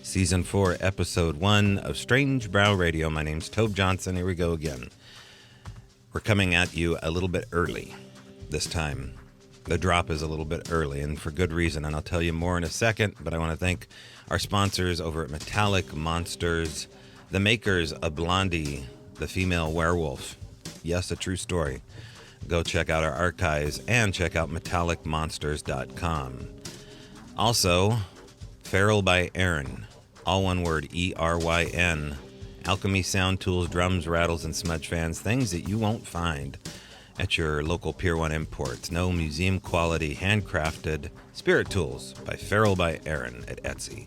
Season 4, Episode 1 of Strange Brow Radio. My name's Tobe Johnson. Here we go again. We're coming at you a little bit early this time. The drop is a little bit early, and for good reason, and I'll tell you more in a second, but I want to thank our sponsors over at Metallic Monsters, the makers of Blondie, the female werewolf. Yes, a true story. Go check out our archives and check out metallicmonsters.com. Also, Feral by Aaron, all one word, E-R-Y-N. Alchemy sound tools, drums, rattles, and smudge fans, things that you won't find at your local Pier 1 imports. No museum quality, handcrafted spirit tools by Feral by Aaron at Etsy.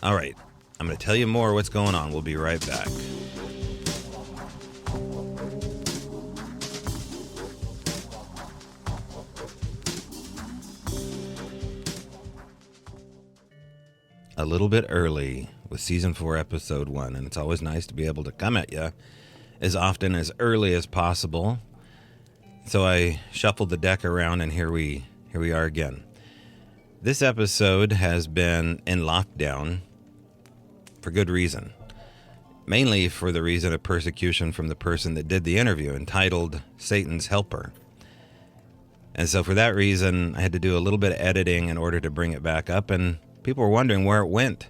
All right, I'm going to tell you more what's going on. We'll be right back. A little bit early with Season 4, Episode 1, and it's always nice to be able to come at you as often as early as possible. So I shuffled the deck around, and here we are again. This episode has been in lockdown for good reason. Mainly for the reason of persecution from the person that did the interview, entitled Satan's Helper. And so for that reason, I had to do a little bit of editing in order to bring it back up, and people were wondering where it went.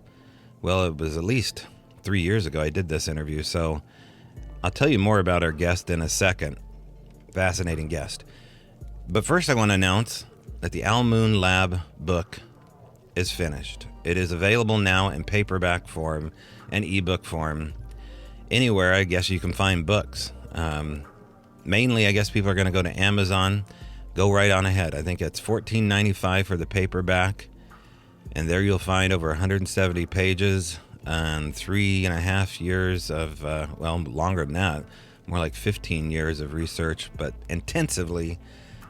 Well, it was at least 3 years ago I did this interview, so I'll tell you more about our guest in a second. Fascinating guest. But first I want to announce that the Al Moon Lab book is finished. It is available now in paperback form and ebook form. Anywhere, I guess, you can find books. Mainly, I guess people are going to go to Amazon. Go right on ahead. I think it's $14.95 for the paperback. And there you'll find over 170 pages and 3.5 years of, longer than that, more like 15 years of research, but intensively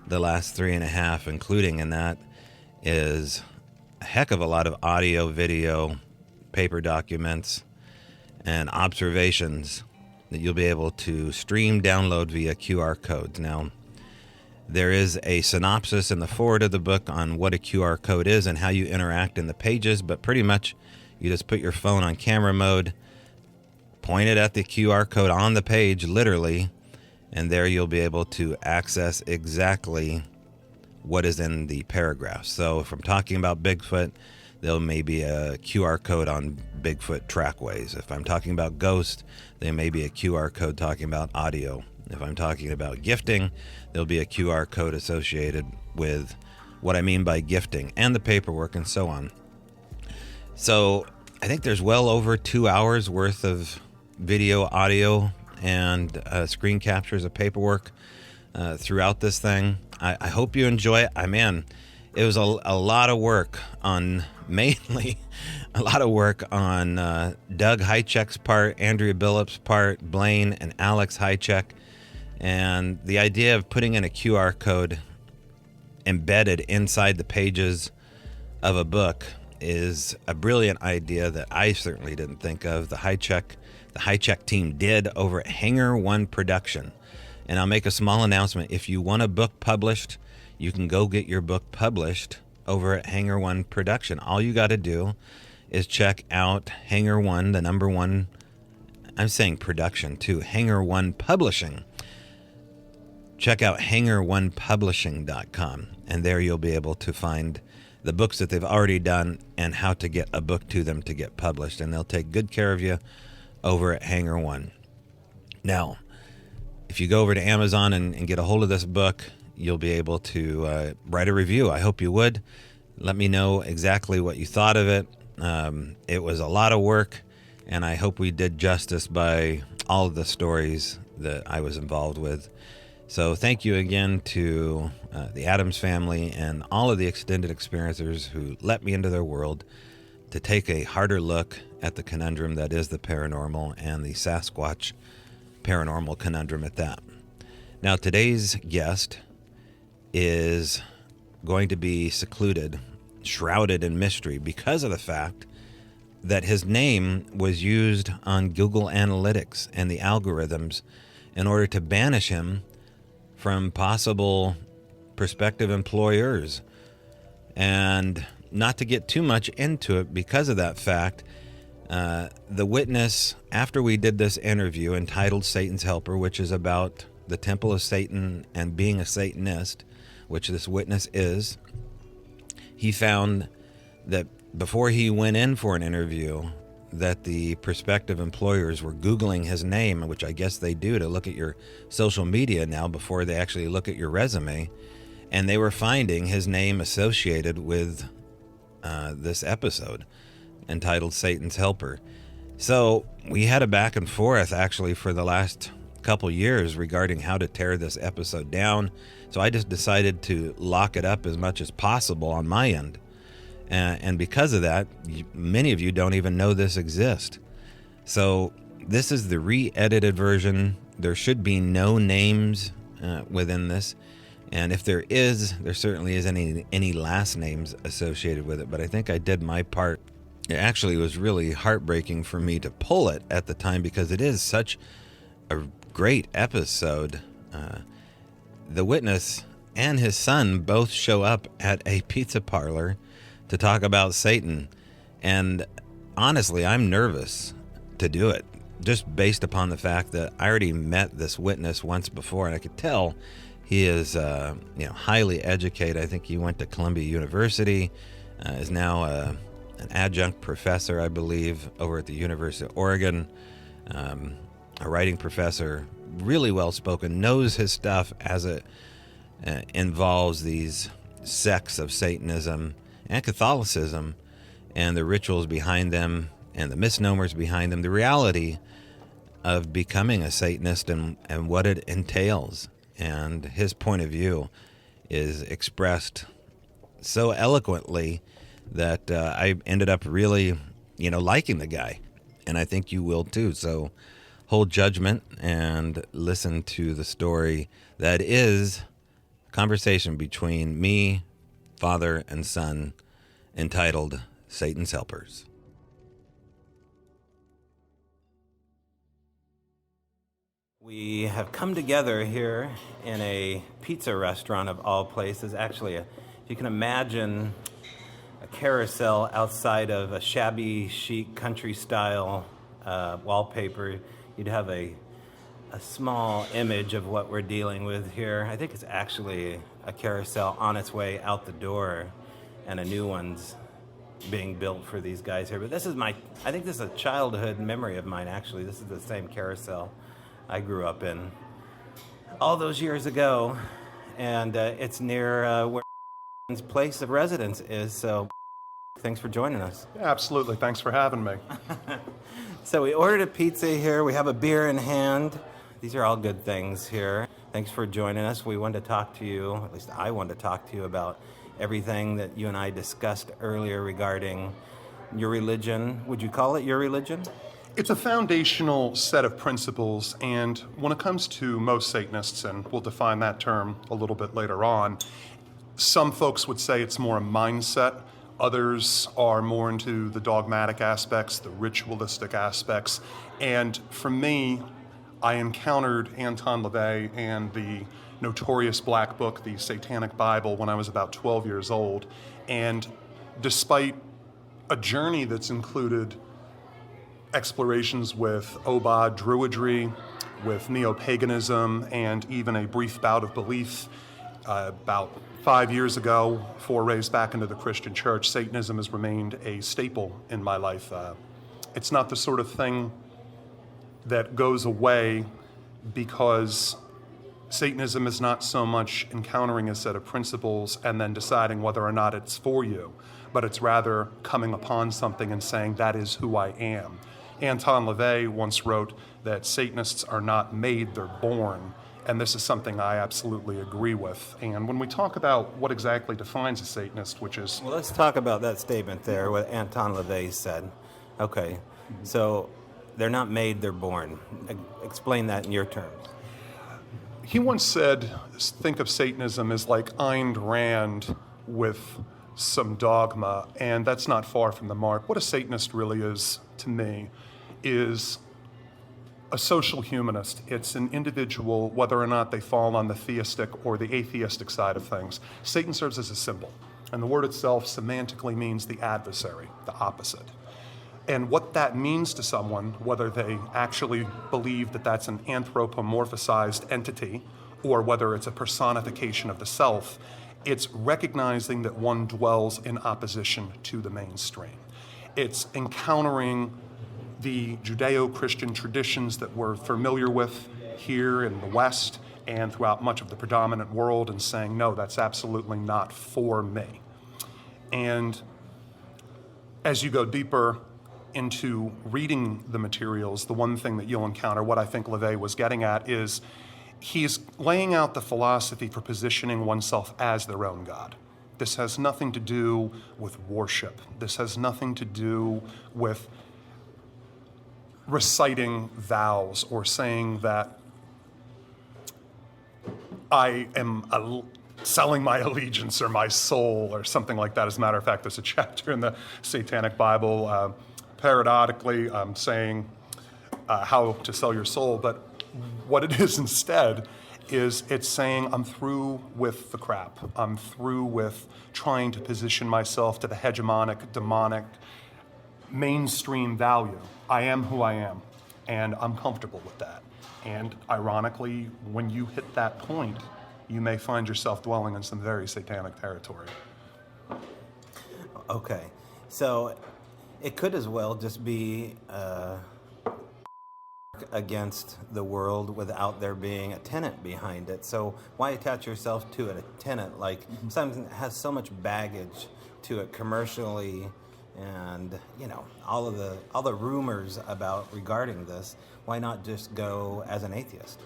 the last 3.5, including in that is a heck of a lot of audio, video, paper documents, and observations that you'll be able to stream, download via QR codes. Now, there is a synopsis in the forward of the book on what a QR code is and how you interact in the pages, but pretty much you just put your phone on camera mode, point it at the QR code on the page, literally, and there you'll be able to access exactly what is in the paragraph. So if I'm talking about Bigfoot, there may be a QR code on Bigfoot trackways. If I'm talking about ghost, there may be a QR code talking about audio. If I'm talking about gifting, there'll be a QR code associated with what I mean by gifting and the paperwork and so on. So I think there's well over 2 hours worth of video, audio, and screen captures of paperwork throughout this thing. I hope you enjoy it. It was a lot of work on, mainly a lot of work on Doug Hychek's part, Andrea Billup's part, Blaine and Alex Hychek. And the idea of putting in a QR code embedded inside the pages of a book is a brilliant idea that I certainly didn't think of. The Hychek team did over at Hangar One Production. And I'll make a small announcement. If you want a book published, you can go get your book published over at Hangar One Production. All you got to do is check out Hangar One, the number one, I'm saying production too, Hangar One Publishing. Check out hangaronepublishing.com, and there you'll be able to find the books that they've already done and how to get a book to them to get published, and they'll take good care of you over at Hangar One. Now, if you go over to Amazon and get a hold of this book, you'll be able to write a review. I hope you would. Let me know exactly what you thought of it. It was a lot of work, and I hope we did justice by all of the stories that I was involved with. So thank you again to the Addams family and all of the extended experiencers who let me into their world to take a harder look at the conundrum that is the paranormal and the Sasquatch paranormal conundrum at that. Now, today's guest is going to be secluded, shrouded in mystery because of the fact that his name was used on Google Analytics and the algorithms in order to banish him from possible prospective employers. And not to get too much into it because of that fact, The witness, after we did this interview entitled Satan's Helper, which is about the temple of Satan and being a Satanist, which this witness is, he found that before he went in for an interview, that the prospective employers were Googling his name, which I guess they do to look at your social media now before they actually look at your resume. And they were finding his name associated with this episode entitled Satan's Helper. So we had a back and forth actually for the last couple years regarding how to tear this episode down. So I just decided to lock it up as much as possible on my end. And because of that, many of you don't even know this exists. So this is the re-edited version. There should be no names within this. And if there certainly is any last names associated with it. But I think I did my part. It actually was really heartbreaking for me to pull it at the time because it is such a great episode. The witness and his son both show up at a pizza parlor to talk about Satan. And honestly, I'm nervous to do it just based upon the fact that I already met this witness once before, and I could tell he is highly educated. I think he went to Columbia University, is now an adjunct professor, I believe, over at the University of Oregon, a writing professor, really well spoken, knows his stuff as it involves these sects of Satanism and Catholicism and the rituals behind them and the misnomers behind them, the reality of becoming a Satanist and what it entails. And his point of view is expressed so eloquently that I ended up really, liking the guy. And I think you will too. So hold judgment and listen to the story that is a conversation between me, father, and son, entitled Satan's Helpers. We have come together here in a pizza restaurant of all places. Actually, if you can imagine a carousel outside of a shabby chic country-style wallpaper, you'd have a small image of what we're dealing with here. I think it's actually a carousel on its way out the door, and a new one's being built for these guys here. But I think this is a childhood memory of mine, actually. This is the same carousel I grew up in all those years ago, and it's near where his place of residence is. So thanks for joining us. Yeah, absolutely. Thanks for having me. So we ordered a pizza here. We have a beer in hand. These are all good things here. Thanks for joining us. We wanted to talk to you, at least I wanted to talk to you about everything that you and I discussed earlier regarding your religion. Would you call it your religion? It's a foundational set of principles, and when it comes to most Satanists, and we'll define that term a little bit later on, some folks would say it's more a mindset. Others are more into the dogmatic aspects, the ritualistic aspects. And for me, I encountered Anton LaVey and the notorious Black Book, the Satanic Bible, when I was about 12 years old. And despite a journey that's included explorations with Obad Druidry, with neo-paganism, and even a brief bout of belief about 5 years ago, forays back into the Christian church, Satanism has remained a staple in my life. It's not the sort of thing that goes away, because Satanism is not so much encountering a set of principles and then deciding whether or not it's for you, but it's rather coming upon something and saying, that is who I am. Anton LaVey once wrote that Satanists are not made, they're born. And this is something I absolutely agree with. And when we talk about what exactly defines a Satanist, which is... Well, let's talk about that statement there, what Anton LaVey said. Okay, so they're not made, they're born. Explain that in your terms. He once said, think of Satanism as like Ayn Rand with some dogma, and that's not far from the mark. What a Satanist really is, to me, is a social humanist. It's an individual, whether or not they fall on the theistic or the atheistic side of things. Satan serves as a symbol, and the word itself semantically means the adversary, the opposite. And what that means to someone, whether they actually believe that that's an anthropomorphized entity or whether it's a personification of the self, it's recognizing that one dwells in opposition to the mainstream. It's encountering the Judeo-Christian traditions that we're familiar with here in the West and throughout much of the predominant world and saying, no, that's absolutely not for me. And as you go deeper into reading the materials, the one thing that you'll encounter, what I think LaVey was getting at, is he's laying out the philosophy for positioning oneself as their own God. This has nothing to do with worship. This has nothing to do with reciting vows or saying that I am selling my allegiance or my soul or something like that. As a matter of fact, there's a chapter in the Satanic Bible periodically saying how to sell your soul, but what it is instead is it's saying I'm through with the crap. I'm through with trying to position myself to the hegemonic, demonic, mainstream value. I am who I am, and I'm comfortable with that. And ironically, when you hit that point, you may find yourself dwelling in some very satanic territory. Okay, so it could as well just be against the world without there being a tenant behind it. So why attach yourself to a tenant like something that has so much baggage to it commercially, and all the rumors regarding this? Why not just go as an atheist?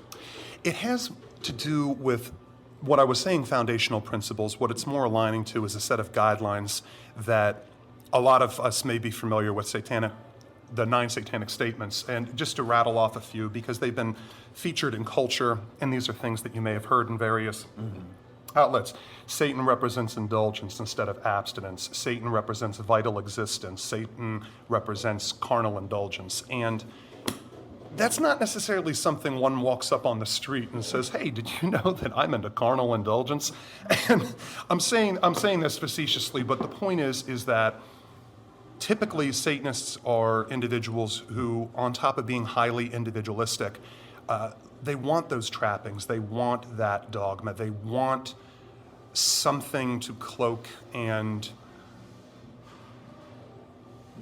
It has to do with what I was saying, foundational principles. What it's more aligning to is a set of guidelines that a lot of us may be familiar with, the 9 satanic statements. And just to rattle off a few, because they've been featured in culture, and these are things that you may have heard in various outlets. Satan represents indulgence instead of abstinence. Satan represents vital existence. Satan represents carnal indulgence. And that's not necessarily something one walks up on the street and says, hey, did you know that I'm into carnal indulgence? And I'm saying this facetiously, but the point is that typically Satanists are individuals who, on top of being highly individualistic, they want those trappings. They want that dogma. They want something to cloak and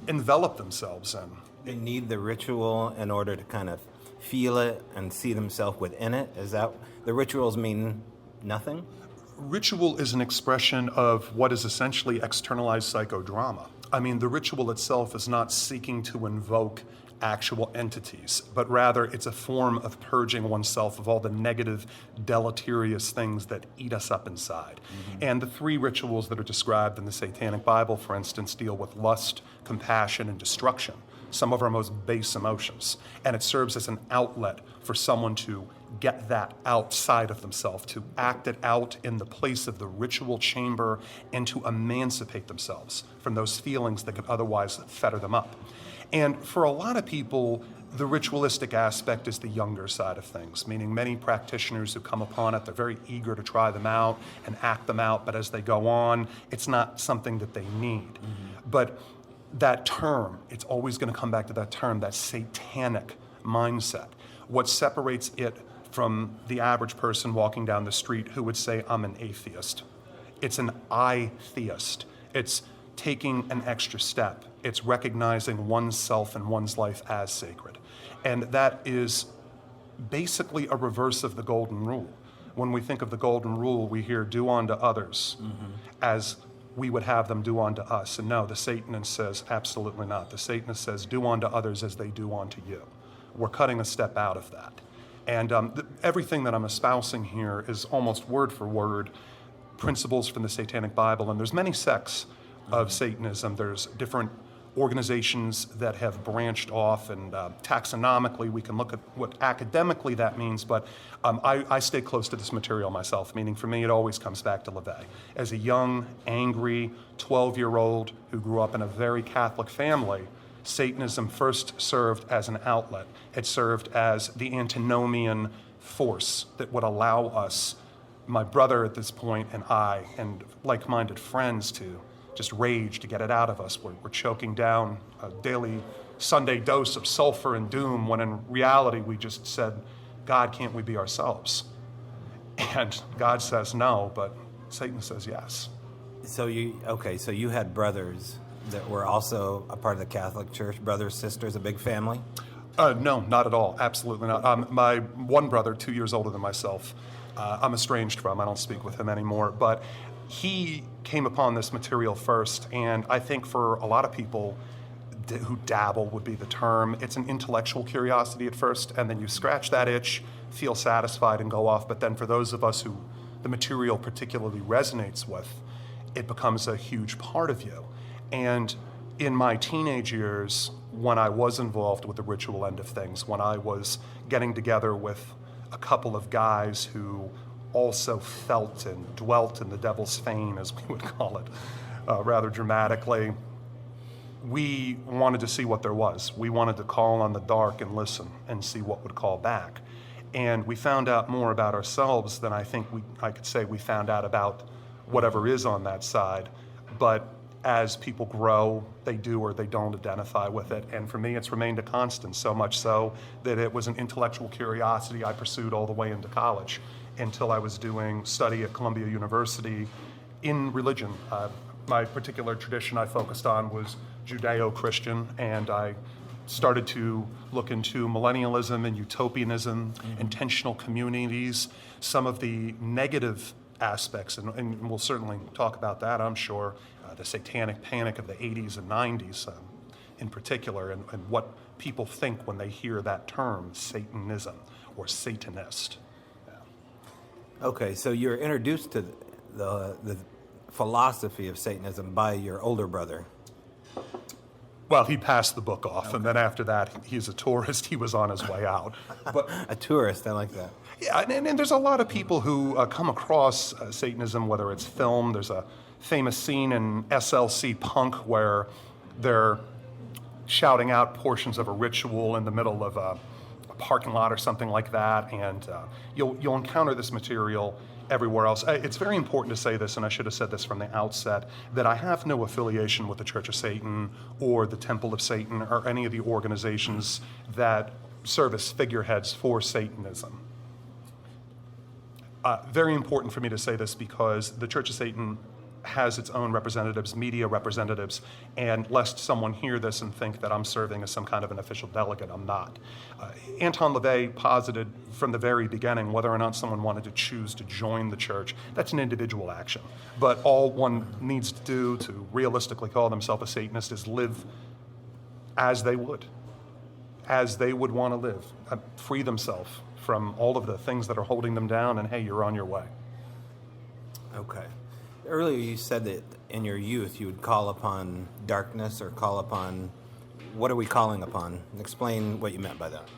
envelop themselves in. They need the ritual in order to kind of feel it and see themselves within it. Is that the rituals mean nothing? Ritual is an expression of what is essentially externalized psychodrama. I mean, the ritual itself is not seeking to invoke actual entities, but rather it's a form of purging oneself of all the negative, deleterious things that eat us up inside. And the 3 rituals that are described in the Satanic Bible, for instance, deal with lust, compassion, and destruction, some of our most base emotions. And it serves as an outlet for someone to get that outside of themselves, to act it out in the place of the ritual chamber, and to emancipate themselves from those feelings that could otherwise fetter them up. And for a lot of people, the ritualistic aspect is the younger side of things, meaning many practitioners who come upon it, they're very eager to try them out and act them out, but as they go on, it's not something that they need. But that term, it's always going to come back to that term, that satanic mindset. What separates it from the average person walking down the street who would say, I'm an atheist? It's an I-theist. It's taking an extra step. It's recognizing oneself and one's life as sacred. And that is basically a reverse of the golden rule. When we think of the golden rule, we hear do unto others as we would have them do unto us. And no, the Satanist says absolutely not. The Satanist says do unto others as they do unto you. We're cutting a step out of that. And everything that I'm espousing here is almost word for word principles from the Satanic Bible. And there's many sects of Satanism. There's different organizations that have branched off, and taxonomically we can look at what academically that means, but I stay close to this material myself, meaning for me it always comes back to LaVey. As a young, angry 12-year-old who grew up in a very Catholic family, Satanism first served as an outlet. It served as the antinomian force that would allow us, my brother at this point and I, and like-minded friends, to just rage to get it out of us. We're choking down a daily Sunday dose of sulfur and doom, when in reality we just said, God, can't we be ourselves? And God says no, but Satan says yes. So you had brothers that were also a part of the Catholic Church, brothers, sisters, a big family? No, not at all. Absolutely not. My one brother, 2 years older than myself, I'm estranged from. I don't speak with him anymore. But he came upon this material first, and I think for a lot of people who dabble would be the term, it's an intellectual curiosity at first, and then you scratch that itch, feel satisfied, and go off. But then for those of us who the material particularly resonates with, it becomes a huge part of you. And in my teenage years, when I was involved with the ritual end of things, when I was getting together with a couple of guys who also felt and dwelt in the devil's fane, as we would call it, rather dramatically, we wanted to see what there was. We wanted to call on the dark and listen and see what would call back. And we found out more about ourselves than I think I could say we found out about whatever is on that side. But as people grow, they do or they don't identify with it. And for me, it's remained a constant, so much so that it was an intellectual curiosity I pursued all the way into college until I was doing study at Columbia University in religion. My particular tradition I focused on was Judeo-Christian, and I started to look into millennialism and utopianism, intentional communities, some of the negative aspects, and we'll certainly talk about that, I'm sure, the satanic panic of the 80s and 90s in particular, and what people think when they hear that term, Satanism or Satanist. Yeah. Okay, so you're introduced to the philosophy of Satanism by your older brother. Well, he passed the book off, okay. And then after that, he's a tourist. He was on his way out. But a tourist, I like that. Yeah, and there's a lot of people who come across Satanism, whether it's film. There's a famous scene in SLC Punk where they're shouting out portions of a ritual in the middle of a parking lot or something like that, and you'll encounter this material everywhere else. It's very important to say this, and I should have said this from the outset, that I have no affiliation with the Church of Satan or the Temple of Satan or any of the organizations that serve as figureheads for Satanism. Very important for me to say this because the Church of Satan has its own representatives, media representatives, and lest someone hear this and think that I'm serving as some kind of an official delegate, I'm not. Anton LaVey posited from the very beginning whether or not someone wanted to choose to join the church, that's an individual action. But all one needs to do to realistically call themselves a Satanist is live as they would want to live, free themselves from all of the things that are holding them down, and hey, you're on your way. Okay. Earlier you said that in your youth you would call upon darkness or call upon, what are we calling upon? Explain what you meant by that.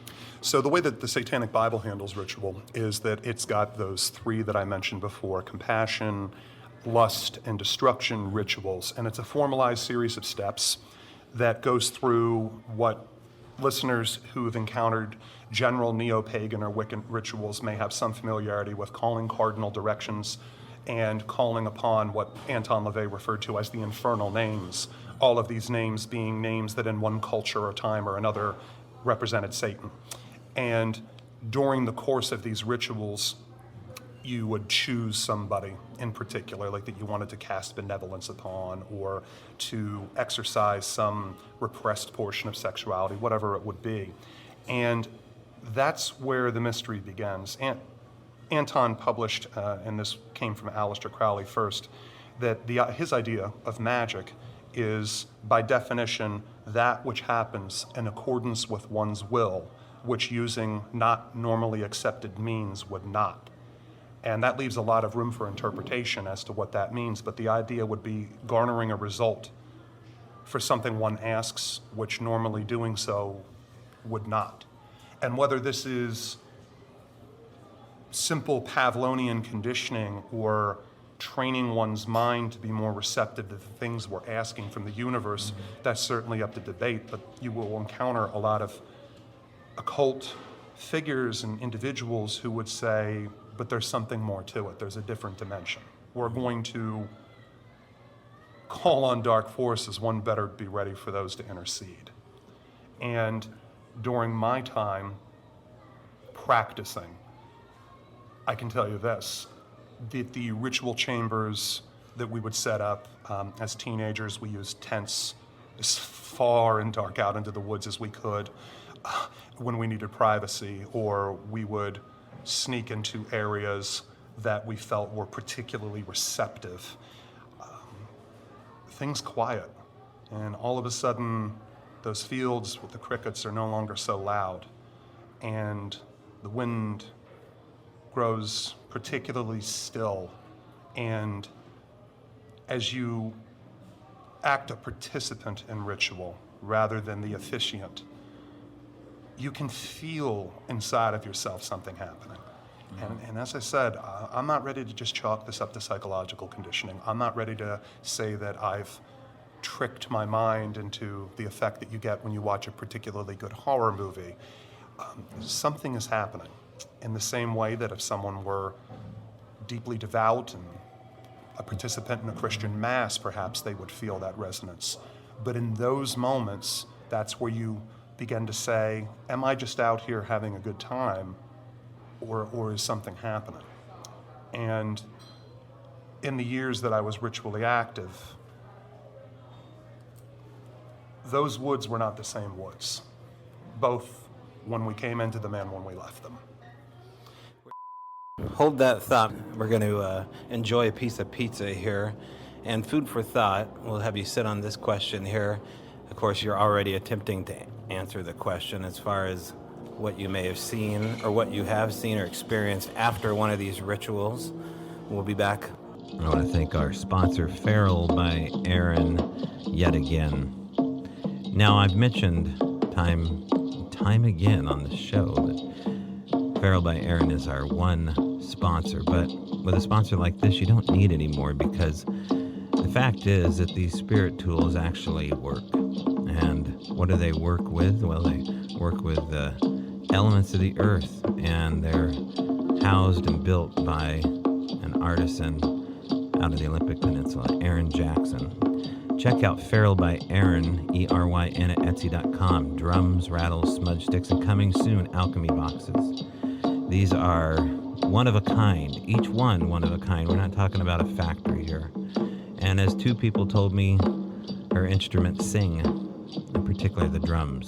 So the way that the Satanic Bible handles ritual is that it's got those three that I mentioned before: compassion, lust, and destruction rituals. And it's a formalized series of steps that goes through what listeners who have encountered general neo-pagan or Wiccan rituals may have some familiarity with, calling cardinal directions and calling upon what Anton LaVey referred to as the infernal names, all of these names being names that in one culture or time or another represented Satan. And during the course of these rituals, you would choose somebody in particular, like that you wanted to cast benevolence upon or to exercise some repressed portion of sexuality, whatever it would be. And that's where the mystery begins. Anton published, and this came from Aleister Crowley first, that his idea of magic is, by definition, that which happens in accordance with one's will, which using not normally accepted means would not. And that leaves a lot of room for interpretation as to what that means, but the idea would be garnering a result for something one asks, which normally doing so would not. And whether this is simple Pavlovian conditioning or training one's mind to be more receptive to the things we're asking from the universe, that's certainly up to debate, but you will encounter a lot of occult figures and individuals who would say, but there's something more to it, there's a different dimension. We're going to call on dark forces, one better be ready for those to intercede. And during my time practicing, I can tell you this, that the ritual chambers that we would set up as teenagers, we used tents as far and dark out into the woods as we could when we needed privacy, or we would sneak into areas that we felt were particularly receptive. Things quiet, and all of a sudden those fields with the crickets are no longer so loud, and the wind grows particularly still, and as you act a participant in ritual rather than the officiant, you can feel inside of yourself something happening. And as I said, I'm not ready to just chalk this up to psychological conditioning. I'm not ready to say that I've tricked my mind into the effect that you get when you watch a particularly good horror movie. Something is happening in the same way that if someone were deeply devout and a participant in a Christian mass, perhaps they would feel that resonance. But in those moments, that's where you begin to say, am I just out here having a good time, or is something happening? And in the years that I was ritually active, those woods were not the same woods, both when we came into them and when we left them. Hold that thought. We're going to enjoy a piece of pizza here. And food for thought, we'll have you sit on this question here. Of course, you're already attempting to answer the question as far as what you may have seen or what you have seen or experienced after one of these rituals. We'll be back. I want to thank our sponsor, Feral by Aaron, yet again. Now, I've mentioned time again on the show that Feral by Aaron is our one sponsor, but with a sponsor like this, you don't need any more, because the fact is that these spirit tools actually work. And what do they work with? Well, they work with the elements of the earth, and they're housed and built by an artisan out of the Olympic Peninsula, Aaron Jackson. Check out Feral by Aaron, ERYN, at Etsy.com. Drums, rattles, smudge sticks, and coming soon, alchemy boxes. These are one of a kind, each one of a kind. We're not talking about a factory here. And as two people told me, her instruments sing, and particularly the drums.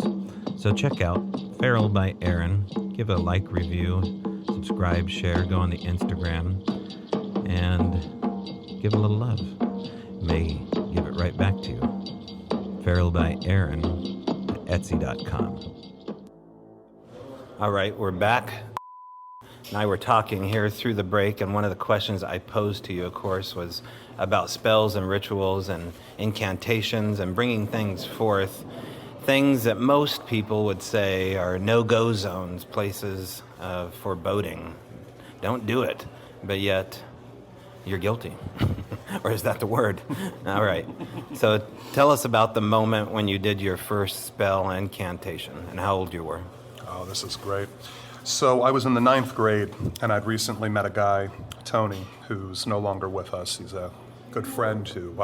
So check out Feral by Aaron. Give a like, review, subscribe, share, go on the Instagram, and give a little love. May give it right back to you. Feral by Aaron at Etsy.com. All right, we're back. Now we're talking here through the break, and one of the questions I posed to you, of course, was about spells and rituals and incantations and bringing things forth. Things that most people would say are no-go zones, places of foreboding. Don't do it, but yet you're guilty. Or is that the word? All right. So tell us about the moment when you did your first spell incantation and how old you were. Oh, this is great. So I was in the 9th grade, and I'd recently met a guy, Tony, who's no longer with us. He's a good friend who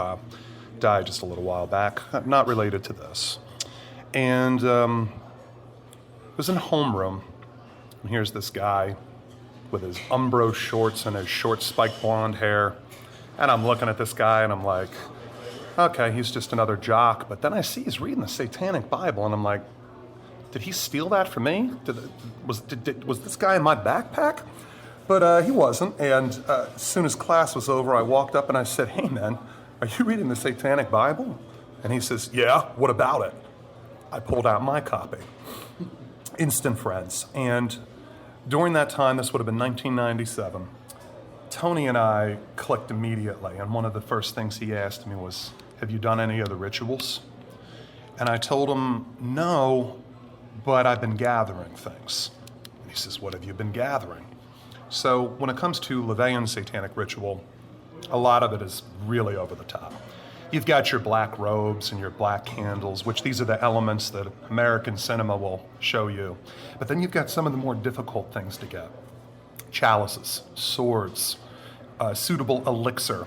died just a little while back, not related to this. And it was in homeroom, and here's this guy with his Umbro shorts and his short spiked blonde hair, and I'm looking at this guy, and I'm like, okay, he's just another jock. But then I see he's reading the Satanic Bible, and I'm like, did he steal that from me? Was this guy in my backpack? But he wasn't, and as soon as class was over, I walked up and I said, hey man, are you reading the Satanic Bible? And he says, yeah, what about it? I pulled out my copy. Instant friends. And during that time, this would have been 1997, Tony and I clicked immediately, and one of the first things he asked me was, have you done any of the rituals? And I told him, no, but I've been gathering things. And he says, what have you been gathering? So when it comes to LaVeyan satanic ritual, a lot of it is really over the top. You've got your black robes and your black candles, which these are the elements that American cinema will show you. But then you've got some of the more difficult things to get. Chalices, swords, suitable elixir,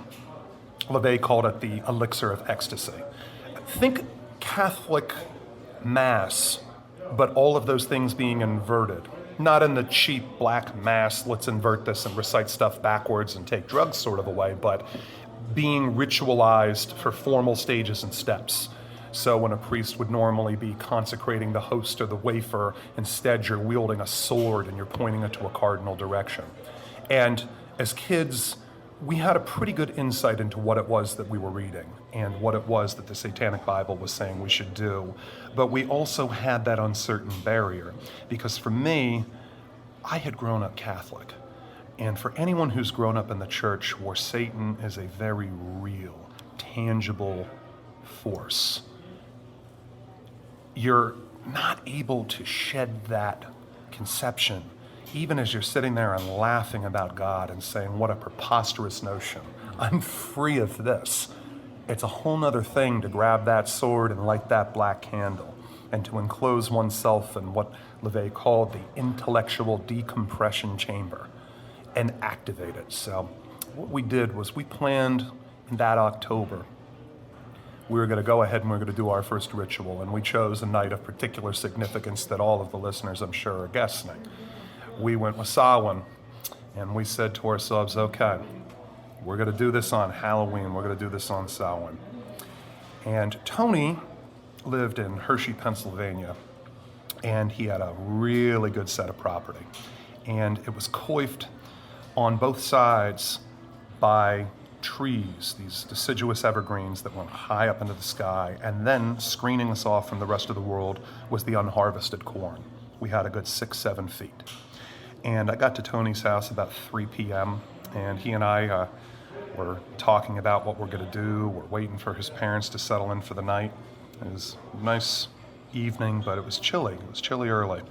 LaVey called it the elixir of ecstasy. Think Catholic Mass, but all of those things being inverted. Not in the cheap black Mass, let's invert this and recite stuff backwards and take drugs sort of a way, but being ritualized for formal stages and steps. So when a priest would normally be consecrating the host or the wafer, instead you're wielding a sword and you're pointing it to a cardinal direction. And as kids, we had a pretty good insight into what it was that we were reading and what it was that the Satanic Bible was saying we should do. But we also had that uncertain barrier, because for me, I had grown up Catholic. And for anyone who's grown up in the church where Satan is a very real, tangible force, you're not able to shed that conception, even as you're sitting there and laughing about God and saying, what a preposterous notion. I'm free of this. It's a whole nother thing to grab that sword and light that black candle and to enclose oneself in what LaVey called the intellectual decompression chamber and activate it. So what we did was we planned in that October, we were going to go ahead and we were going to do our first ritual, and we chose a night of particular significance that all of the listeners, I'm sure, are guessing. We went with Samhain, and we said to ourselves, okay, we're going to do this on Halloween, we're going to do this on Samhain. And Tony lived in Hershey, Pennsylvania, and he had a really good set of property. And it was coiffed on both sides by trees, these deciduous evergreens that went high up into the sky, and then screening us off from the rest of the world was the unharvested corn. We had a good 6-7 feet. And I got to Tony's house about 3 p.m., and he and I were talking about what we're going to do. We're waiting for his parents to settle in for the night. It was a nice evening, but it was chilly. It was chilly early.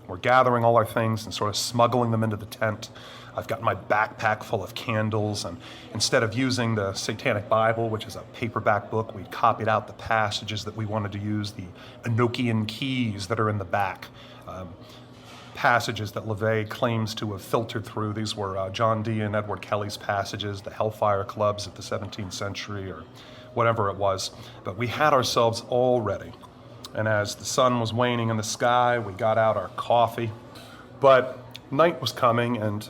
We're gathering all our things and sort of smuggling them into the tent. I've got my backpack full of candles, and instead of using the Satanic Bible, which is a paperback book, we copied out the passages that we wanted to use, the Enochian keys that are in the back. Passages that LaVey claims to have filtered through. These were John Dee and Edward Kelly's passages, the Hellfire Clubs of the 17th century, or whatever it was. But we had ourselves all ready. And as the sun was waning in the sky, we got out our coffee. But night was coming, and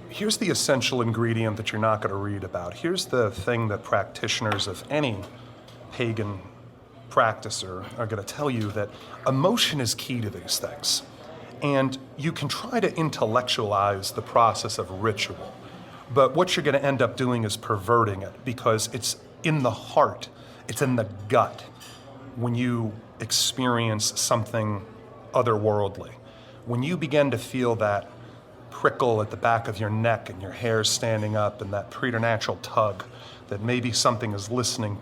here's the essential ingredient that you're not going to read about. Here's the thing that practitioners of any pagan practicer are going to tell you, that emotion is key to these things. And you can try to intellectualize the process of ritual, but what you're going to end up doing is perverting it, because it's in the heart, it's in the gut when you experience something otherworldly. When you begin to feel that prickle at the back of your neck and your hair standing up and that preternatural tug that maybe something is listening,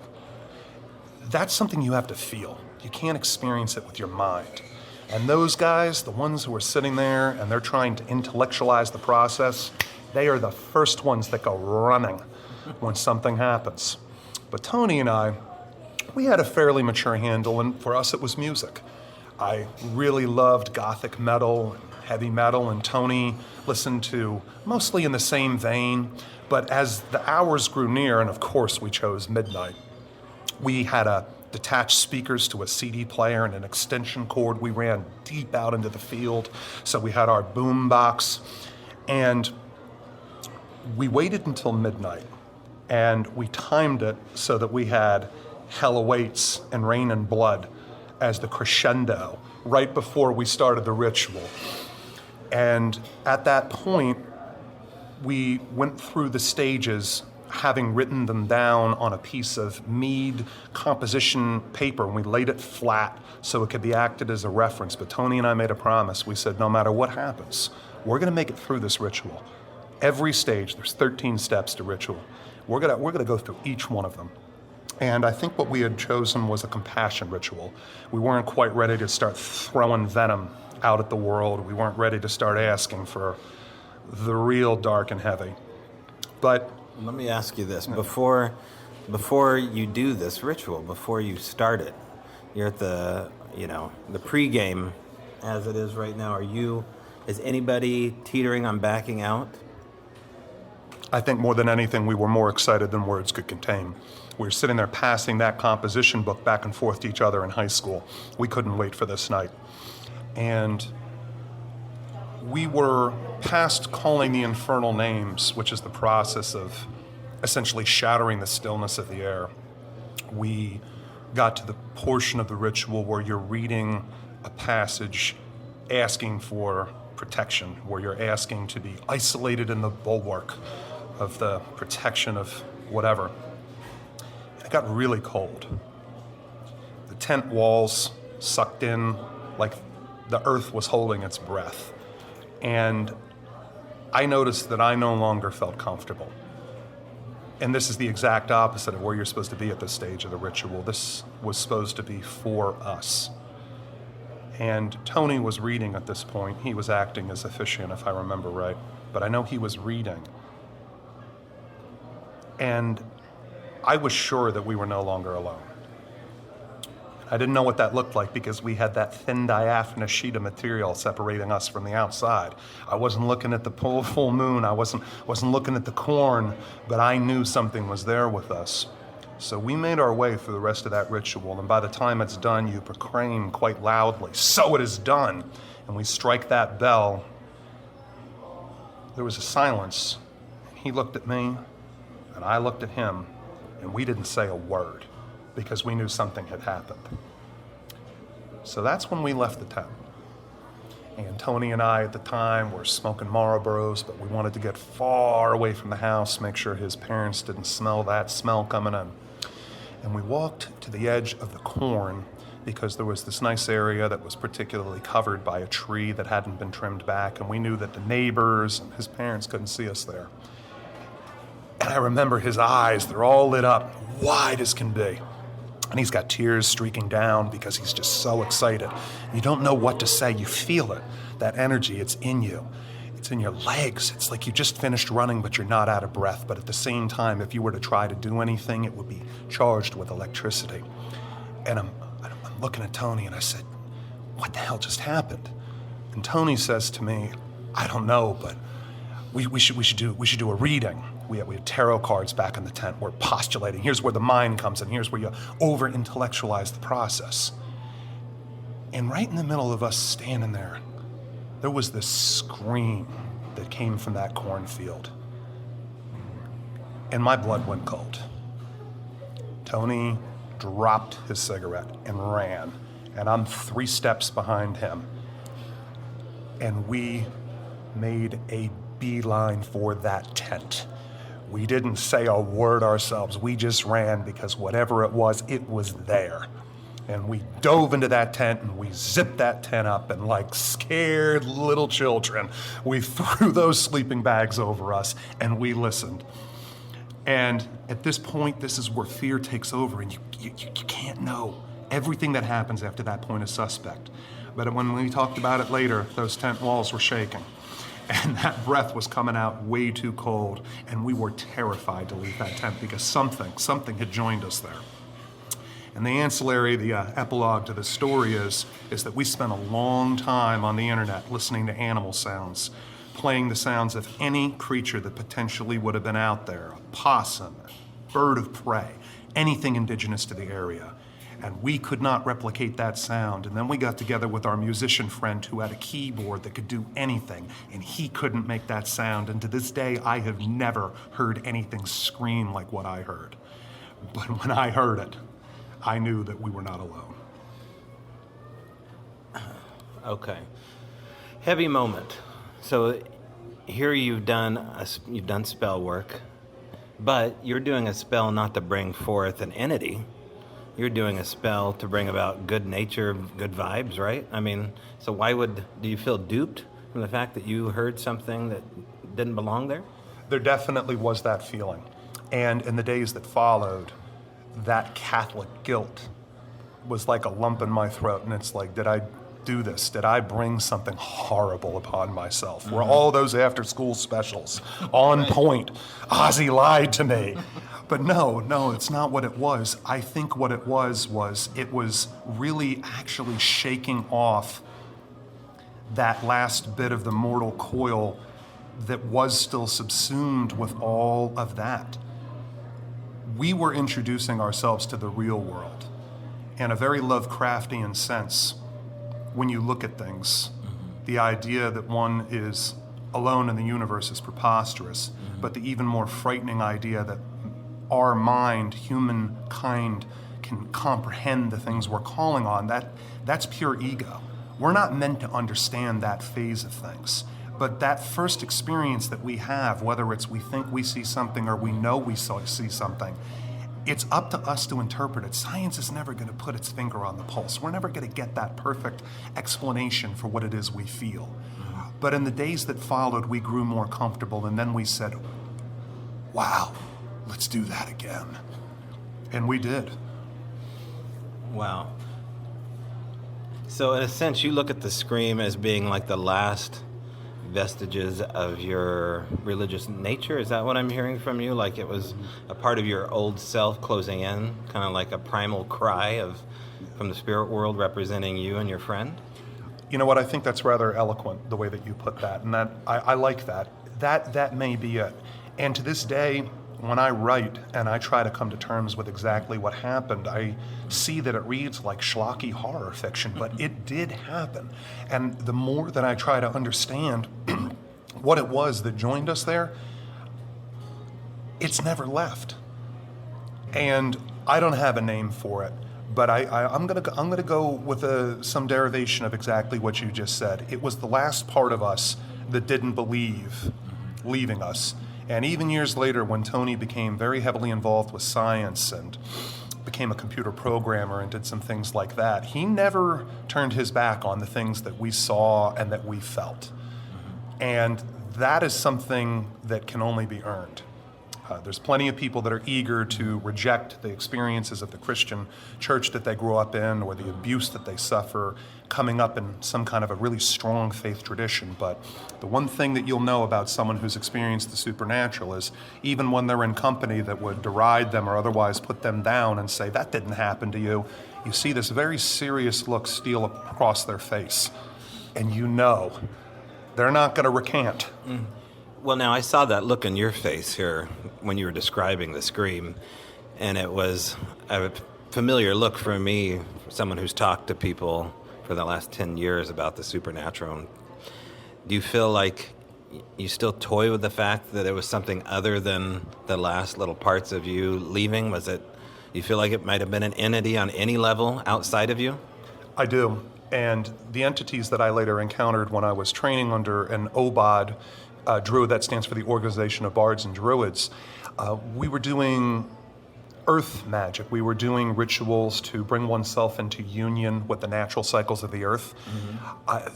that's something you have to feel. You can't experience it with your mind. And those guys, the ones who are sitting there and they're trying to intellectualize the process, they are the first ones that go running when something happens. But Tony and I, we had a fairly mature handle, and for us it was music. I really loved gothic metal and heavy metal, and Tony listened to mostly in the same vein. But as the hours grew near, and of course we chose midnight, we had detached speakers to a CD player and an extension cord. We ran deep out into the field, so we had our boom box, and we waited until midnight, and we timed it so that we had Hell Awaits and Rain and Blood as the crescendo right before we started the ritual. And at that point, we went through the stages having written them down on a piece of mead composition paper, and we laid it flat so it could be acted as a reference. But Tony and I made a promise. We said, no matter what happens, we're going to make it through this ritual. Every stage, there's 13 steps to ritual. We're gonna go through each one of them. And I think what we had chosen was a compassion ritual. We weren't quite ready to start throwing venom out at the world. We weren't ready to start asking for the real dark and heavy. But let me ask you this. Before you do this ritual, before you start it, you're at the pregame as it is right now. Is anybody teetering on backing out? I think more than anything, we were more excited than words could contain. We were sitting there passing that composition book back and forth to each other in high school. We couldn't wait for this night. And we were past calling the infernal names, which is the process of essentially shattering the stillness of the air. We got to the portion of the ritual where you're reading a passage asking for protection, where you're asking to be isolated in the bulwark of the protection of whatever. It got really cold. The tent walls sucked in like the earth was holding its breath. And I noticed that I no longer felt comfortable. And this is the exact opposite of where you're supposed to be at this stage of the ritual. This was supposed to be for us. And Tony was reading at this point. He was acting as officiant, if I remember right. But I know he was reading. And I was sure that we were no longer alone. I didn't know what that looked like because we had that thin diaphanous sheet of material separating us from the outside. I wasn't looking at the full moon. I wasn't looking at the corn, but I knew something was there with us. So we made our way through the rest of that ritual, and by the time it's done, you proclaim quite loudly, "So it is done!" And we strike that bell. There was a silence. He looked at me, and I looked at him, and we didn't say a word because we knew something had happened. So that's when we left the tent. And Tony and I at the time were smoking Marlboros, but we wanted to get far away from the house, make sure his parents didn't smell that smell coming in. And we walked to the edge of the corn because there was this nice area that was particularly covered by a tree that hadn't been trimmed back, and we knew that the neighbors and his parents couldn't see us there. And I remember his eyes, they're all lit up, wide as can be. And he's got tears streaking down because he's just so excited. You don't know what to say, you feel it. That energy, it's in you. It's in your legs. It's like you just finished running, but you're not out of breath. But at the same time, if you were to try to do anything, it would be charged with electricity. And I'm looking at Tony and I said, "What the hell just happened?" And Tony says to me, "I don't know, but we should do a reading." We had tarot cards back in the tent. We're postulating. Here's where the mind comes in. Here's where you over-intellectualize the process. And right in the middle of us standing there, there was this scream that came from that cornfield. And my blood went cold. Tony dropped his cigarette and ran. And I'm 3 steps behind him. And we made a beeline for that tent. We didn't say a word ourselves. We just ran because whatever it was there. And we dove into that tent and we zipped that tent up, and like scared little children, we threw those sleeping bags over us and we listened. And at this point, this is where fear takes over, and you can't know. Everything that happens after that point is suspect. But when we talked about it later, those tent walls were shaking. And that breath was coming out way too cold, and we were terrified to leave that tent because something had joined us there. And the ancillary, the epilogue to the story is that we spent a long time on the internet listening to animal sounds, playing the sounds of any creature that potentially would have been out there, a possum, a bird of prey, anything indigenous to the area. And we could not replicate that sound. And then we got together with our musician friend who had a keyboard that could do anything, and he couldn't make that sound. And to this day, I have never heard anything scream like what I heard. But when I heard it, I knew that we were not alone. Okay. Heavy moment. So here you've done spell work, but you're doing a spell not to bring forth an entity. You're doing a spell to bring about good nature, good vibes, right? I mean, so do you feel duped from the fact that you heard something that didn't belong there? There definitely was that feeling. And in the days that followed, that Catholic guilt was like a lump in my throat. And it's like, did I do this? Did I bring something horrible upon myself? Were all those after-school specials on point? Ozzy lied to me. But no, it's not what it was. I think what it was really actually shaking off that last bit of the mortal coil that was still subsumed with all of that. We were introducing ourselves to the real world in a very Lovecraftian sense. When you look at things, the idea that one is alone in the universe is preposterous, but the even more frightening idea that our mind, humankind, can comprehend the things we're calling on, that's pure ego. We're not meant to understand that phase of things. But that first experience that we have, whether it's we think we see something or we know we see something, it's up to us to interpret it. Science is never going to put its finger on the pulse. We're never going to get that perfect explanation for what it is we feel. But in the days that followed, we grew more comfortable, and then we said, wow, let's do that again. And we did. Wow. So in a sense, you look at the Scream as being like the last vestiges of your religious nature. Is that what I'm hearing from you? Like it was a part of your old self closing in, kind of like a primal cry from the spirit world representing you and your friend? You know what? I think that's rather eloquent, the way that you put that, and that I like that. That may be it. And to this day, when I write and I try to come to terms with exactly what happened, I see that it reads like schlocky horror fiction, but it did happen. And the more that I try to understand what it was that joined us there, it's never left. And I don't have a name for it, but I'm gonna go with some derivation of exactly what you just said. It was the last part of us that didn't believe leaving us. And even years later, when Tony became very heavily involved with science and became a computer programmer and did some things like that, he never turned his back on the things that we saw and that we felt. And that is something that can only be earned. There's plenty of people that are eager to reject the experiences of the Christian church that they grew up in or the abuse that they suffer coming up in some kind of a really strong faith tradition. But the one thing that you'll know about someone who's experienced the supernatural is even when they're in company that would deride them or otherwise put them down and say, that didn't happen to you, you see this very serious look steal across their face. And you know they're not going to recant. Well, now I saw that look in your face here when you were describing the Scream, and it was a familiar look for me, someone who's talked to people for the last 10 years about the supernatural. Do you feel like you still toy with the fact that it was something other than the last little parts of you leaving? Was it, you feel like it might have been an entity on any level outside of you? I do. And the entities that I later encountered when I was training under an OBOD, Druid, that stands for the Organization of Bards and Druids, we were doing earth magic. We were doing rituals to bring oneself into union with the natural cycles of the earth.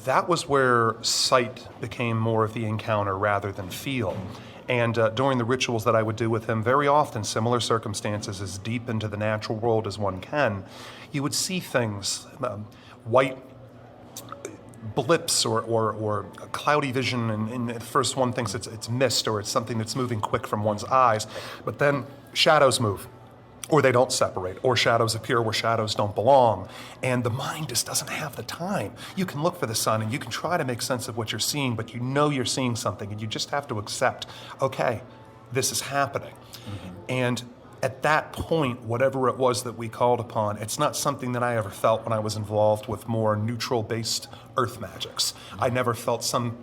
That was where sight became more of the encounter rather than feel. And during the rituals that I would do with him, very often similar circumstances, as deep into the natural world as one can, you would see things, white blips or cloudy vision, and at first one thinks it's mist or it's something that's moving quick from one's eyes, but then shadows move, or they don't separate, or shadows appear where shadows don't belong, and the mind just doesn't have the time. You can look for the sun and you can try to make sense of what you're seeing, but you know you're seeing something, and you just have to accept, okay, this is happening. And at that point, whatever it was that we called upon, it's not something that I ever felt when I was involved with more neutral-based earth magics. I never felt some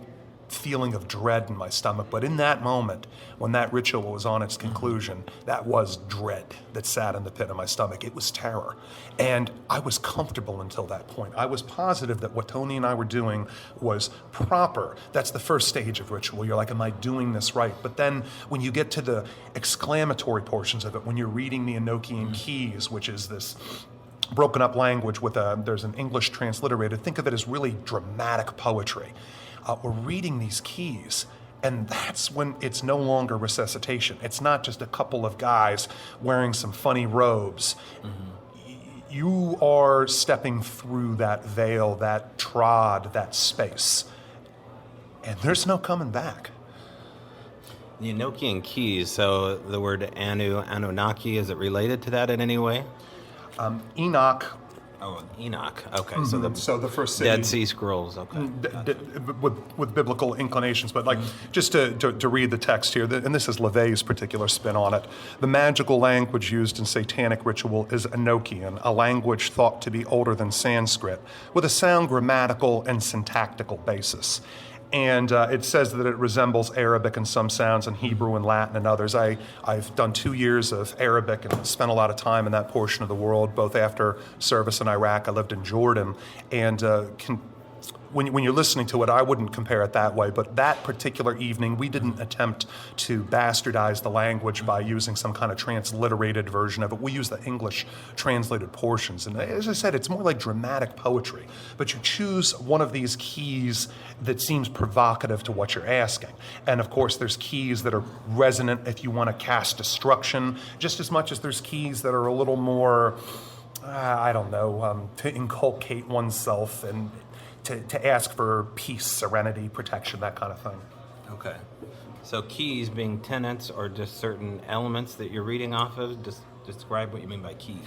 feeling of dread in my stomach, but in that moment, when that ritual was on its conclusion, that was dread that sat in the pit of my stomach. It was terror. And I was comfortable until that point. I was positive that what Tony and I were doing was proper. That's the first stage of ritual. You're like, am I doing this right? But then when you get to the exclamatory portions of it, when you're reading the Enochian keys, which is this broken up language with there's an English transliterated, think of it as really dramatic poetry. We're reading these keys, and that's when it's no longer resuscitation. It's not just a couple of guys wearing some funny robes. You are stepping through that veil, that trod, that space, and there's no coming back. The Enochian keys, so the word Anunnaki, is it related to that in any way? Enoch Oh, Enoch. Okay, so the first city, Dead Sea Scrolls. Okay, with biblical inclinations, but like just to read the text here, and this is LaVey's particular spin on it. The magical language used in satanic ritual is Enochian, a language thought to be older than Sanskrit, with a sound grammatical and syntactical basis. And it says that it resembles Arabic in some sounds and Hebrew and Latin and others. I've done 2 years of Arabic and spent a lot of time in that portion of the world, both after service in Iraq. I lived in Jordan, and when you're listening to it, I wouldn't compare it that way, but that particular evening, we didn't attempt to bastardize the language by using some kind of transliterated version of it. We used the English translated portions. And as I said, it's more like dramatic poetry, but you choose one of these keys that seems provocative to what you're asking. And of course, there's keys that are resonant if you want to cast destruction, just as much as there's keys that are a little more, to inculcate oneself and to ask for peace, serenity, protection, that kind of thing. Okay. So keys being tenets or just certain elements that you're reading off of? Just describe what you mean by keys.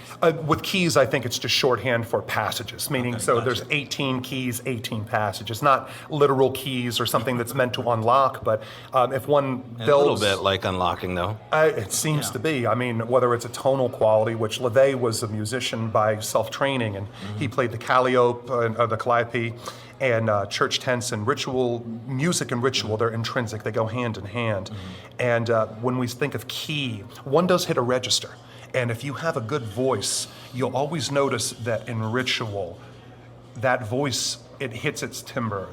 With keys, I think it's just shorthand for passages, meaning Gotcha. There's 18 keys, 18 passages, not literal keys or something that's meant to unlock, but if one builds... A little bit like unlocking, though. It seems to be. I mean, whether it's a tonal quality, which LaVey was a musician by self-training, and he played the calliope, the calliope, and church tense and ritual, music and ritual, they're intrinsic, they go hand in hand. And when we think of key, one does hit a register. And if you have a good voice, you'll always notice that in ritual, that voice, it hits its timbre.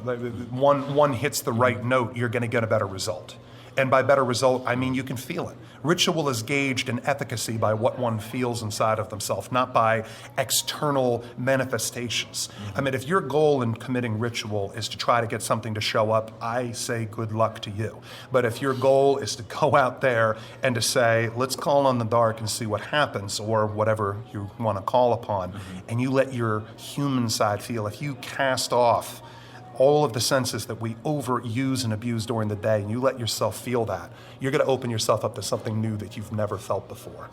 One hits the right note, you're going to get a better result. And by better result, I mean you can feel it. Ritual is gauged in efficacy by what one feels inside of themselves, not by external manifestations. I mean, if your goal in committing ritual is to try to get something to show up, I say good luck to you. But if your goal is to go out there and to say, let's call on the dark and see what happens, or whatever you want to call upon, and you let your human side feel, if you cast off all of the senses that we overuse and abuse during the day, and you let yourself feel that, you're going to open yourself up to something new that you've never felt before.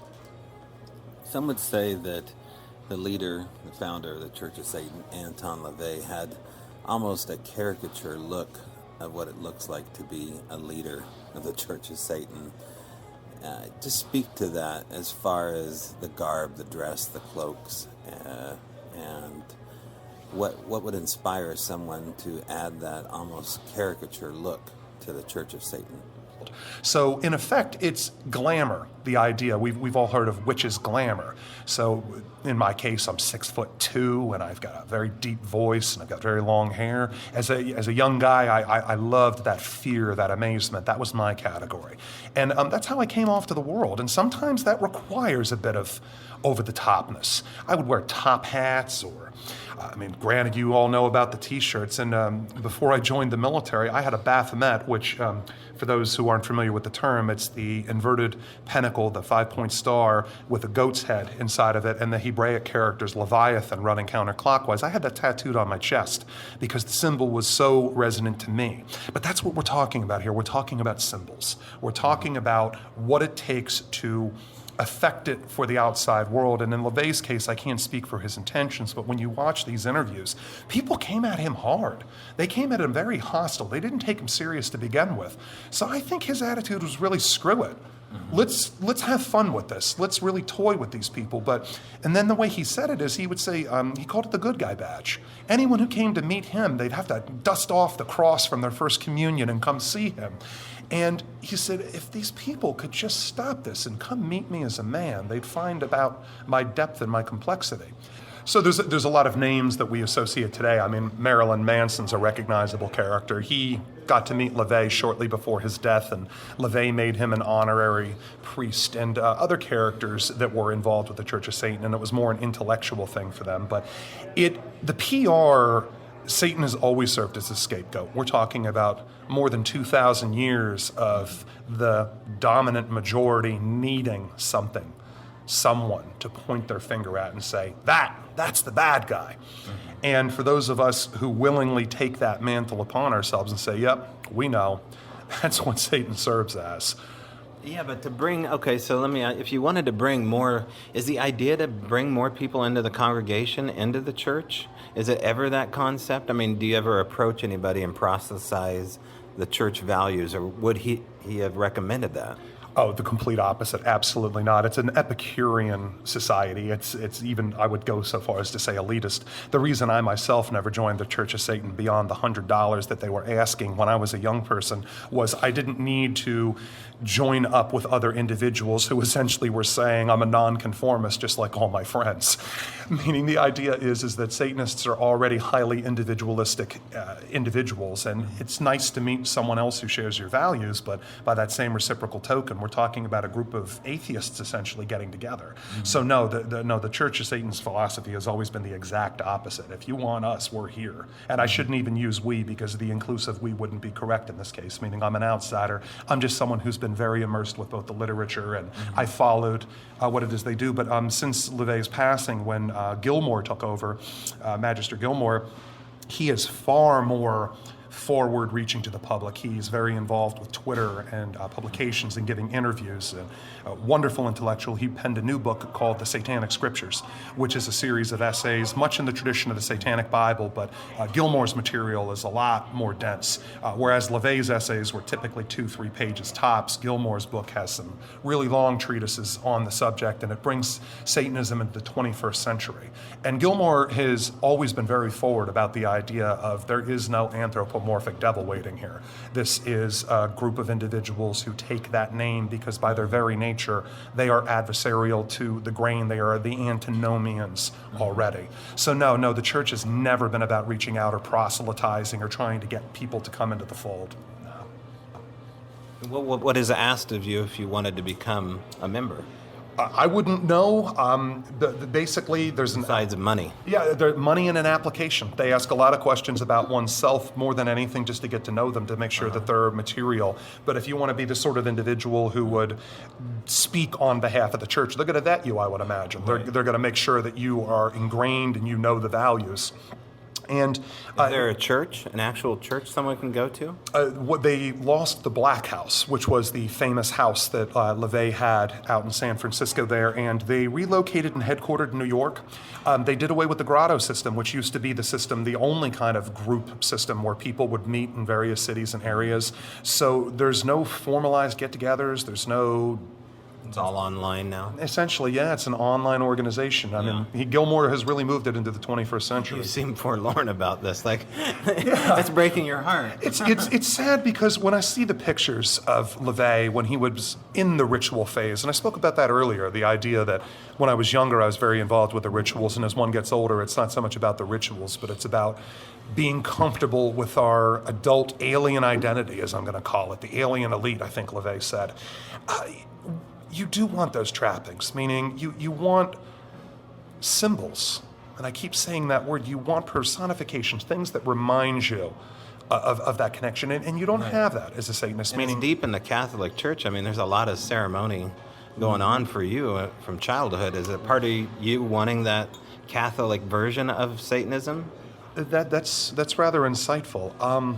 Some would say that the leader, the founder of the Church of Satan, Anton LaVey, had almost a caricature look of what it looks like to be a leader of the Church of Satan. Just speak to that as far as the garb, the dress, the cloaks, and what would inspire someone to add that almost caricature look to the Church of Satan? So in effect, it's glamour, the idea. We've all heard of witches' glamour. So in my case, I'm 6'2", and I've got a very deep voice, and I've got very long hair. As a young guy, I loved that fear, that amazement. That was my category. And that's how I came off to the world. And sometimes that requires a bit of over-the-topness. I would wear top hats, or granted, you all know about the T-shirts, and before I joined the military, I had a Baphomet, which, for those who aren't familiar with the term, it's the inverted pentacle, the 5-point star with a goat's head inside of it, and the Hebraic characters Leviathan running counterclockwise. I had that tattooed on my chest because the symbol was so resonant to me. But that's what we're talking about here. We're talking about symbols. We're talking about what it takes to affect it for the outside world. And in LaVey's case, I can't speak for his intentions, but when you watch these interviews, people came at him hard. They came at him very hostile. They didn't take him serious to begin with. So I think his attitude was really, screw it. Let's have fun with this. Let's really toy with these people. And then the way he said it is he would say, he called it the good guy badge. Anyone who came to meet him, they'd have to dust off the cross from their first communion and come see him. And he said, if these people could just stop this and come meet me as a man, they'd find about my depth and my complexity. So there's a lot of names that we associate today. I mean, Marilyn Manson's a recognizable character. He got to meet LaVey shortly before his death, and LaVey made him an honorary priest, and other characters that were involved with the Church of Satan, and it was more an intellectual thing for them. But the PR, Satan has always served as a scapegoat. We're talking about more than 2,000 years of the dominant majority needing someone to point their finger at and say, that's the bad guy. And for those of us who willingly take that mantle upon ourselves and say, yep, we know, that's what Satan serves as. Yeah, but so let me, if you wanted to bring more, is the idea to bring more people into the congregation, into the church? Is it ever that concept? I mean, do you ever approach anybody and proselytize the church values, or would he have recommended that? Oh, the complete opposite. Absolutely not. It's an Epicurean society. It's even, I would go so far as to say, elitist. The reason I myself never joined the Church of Satan beyond the $100 that they were asking when I was a young person was I didn't need to join up with other individuals who essentially were saying I'm a nonconformist just like all my friends. Meaning the idea is that Satanists are already highly individualistic individuals, and it's nice to meet someone else who shares your values, but by that same reciprocal token, we're talking about a group of atheists essentially getting together. Mm-hmm. So no, the Church of Satan's philosophy has always been the exact opposite. If you want us, we're here. And I shouldn't even use we, because the inclusive we wouldn't be correct in this case, meaning I'm an outsider. I'm just someone who's been very immersed with both the literature and I followed what it is they do. But since LaVey's passing, when Gilmore took over, Magister Gilmore, he is far more forward-reaching to the public. He's very involved with Twitter and publications and giving interviews. A wonderful intellectual. He penned a new book called The Satanic Scriptures, which is a series of essays, much in the tradition of the Satanic Bible, but Gilmore's material is a lot more dense. Whereas LaVey's essays were typically 2-3 pages tops, Gilmore's book has some really long treatises on the subject, and it brings Satanism into the 21st century. And Gilmore has always been very forward about the idea of there is no anthropomorphic devil waiting here. This is a group of individuals who take that name because by their very nature, they are adversarial to the grain. They are the antinomians already. So no, the church has never been about reaching out or proselytizing or trying to get people to come into the fold. No. What is asked of you if you wanted to become a member? I wouldn't know. Basically, there's besides money. Yeah, there's money and an application. They ask a lot of questions about oneself more than anything, just to get to know them, to make sure that they're material. But if you want to be the sort of individual who would speak on behalf of the church, they're going to vet you, I would imagine. Right. They're going to make sure that you are ingrained and you know the values. And is there a church, an actual church someone can go to? They lost the Black House, which was the famous house that LaVey had out in San Francisco there, and they relocated and headquartered in New York. They did away with the grotto system, which used to be the system, the only kind of group system where people would meet in various cities and areas. So there's no formalized get-togethers. There's no... It's all online now? Essentially, yeah. It's an online organization. I mean, Gilmore has really moved it into the 21st century. You seem forlorn about this. Like, it's breaking your heart. It's sad because when I see the pictures of LaVey when he was in the ritual phase, and I spoke about that earlier, the idea that when I was younger, I was very involved with the rituals, and as one gets older, it's not so much about the rituals, but it's about being comfortable with our adult alien identity, as I'm going to call it, the alien elite, I think LaVey said. You do want those trappings, meaning you want symbols. And I keep saying that word. You want personifications, things that remind you of that connection. And you don't have that as a Satanist. Meaning, it's deep in the Catholic Church. I mean, there's a lot of ceremony going on for you from childhood. Is it part of you wanting that Catholic version of Satanism? That's rather insightful.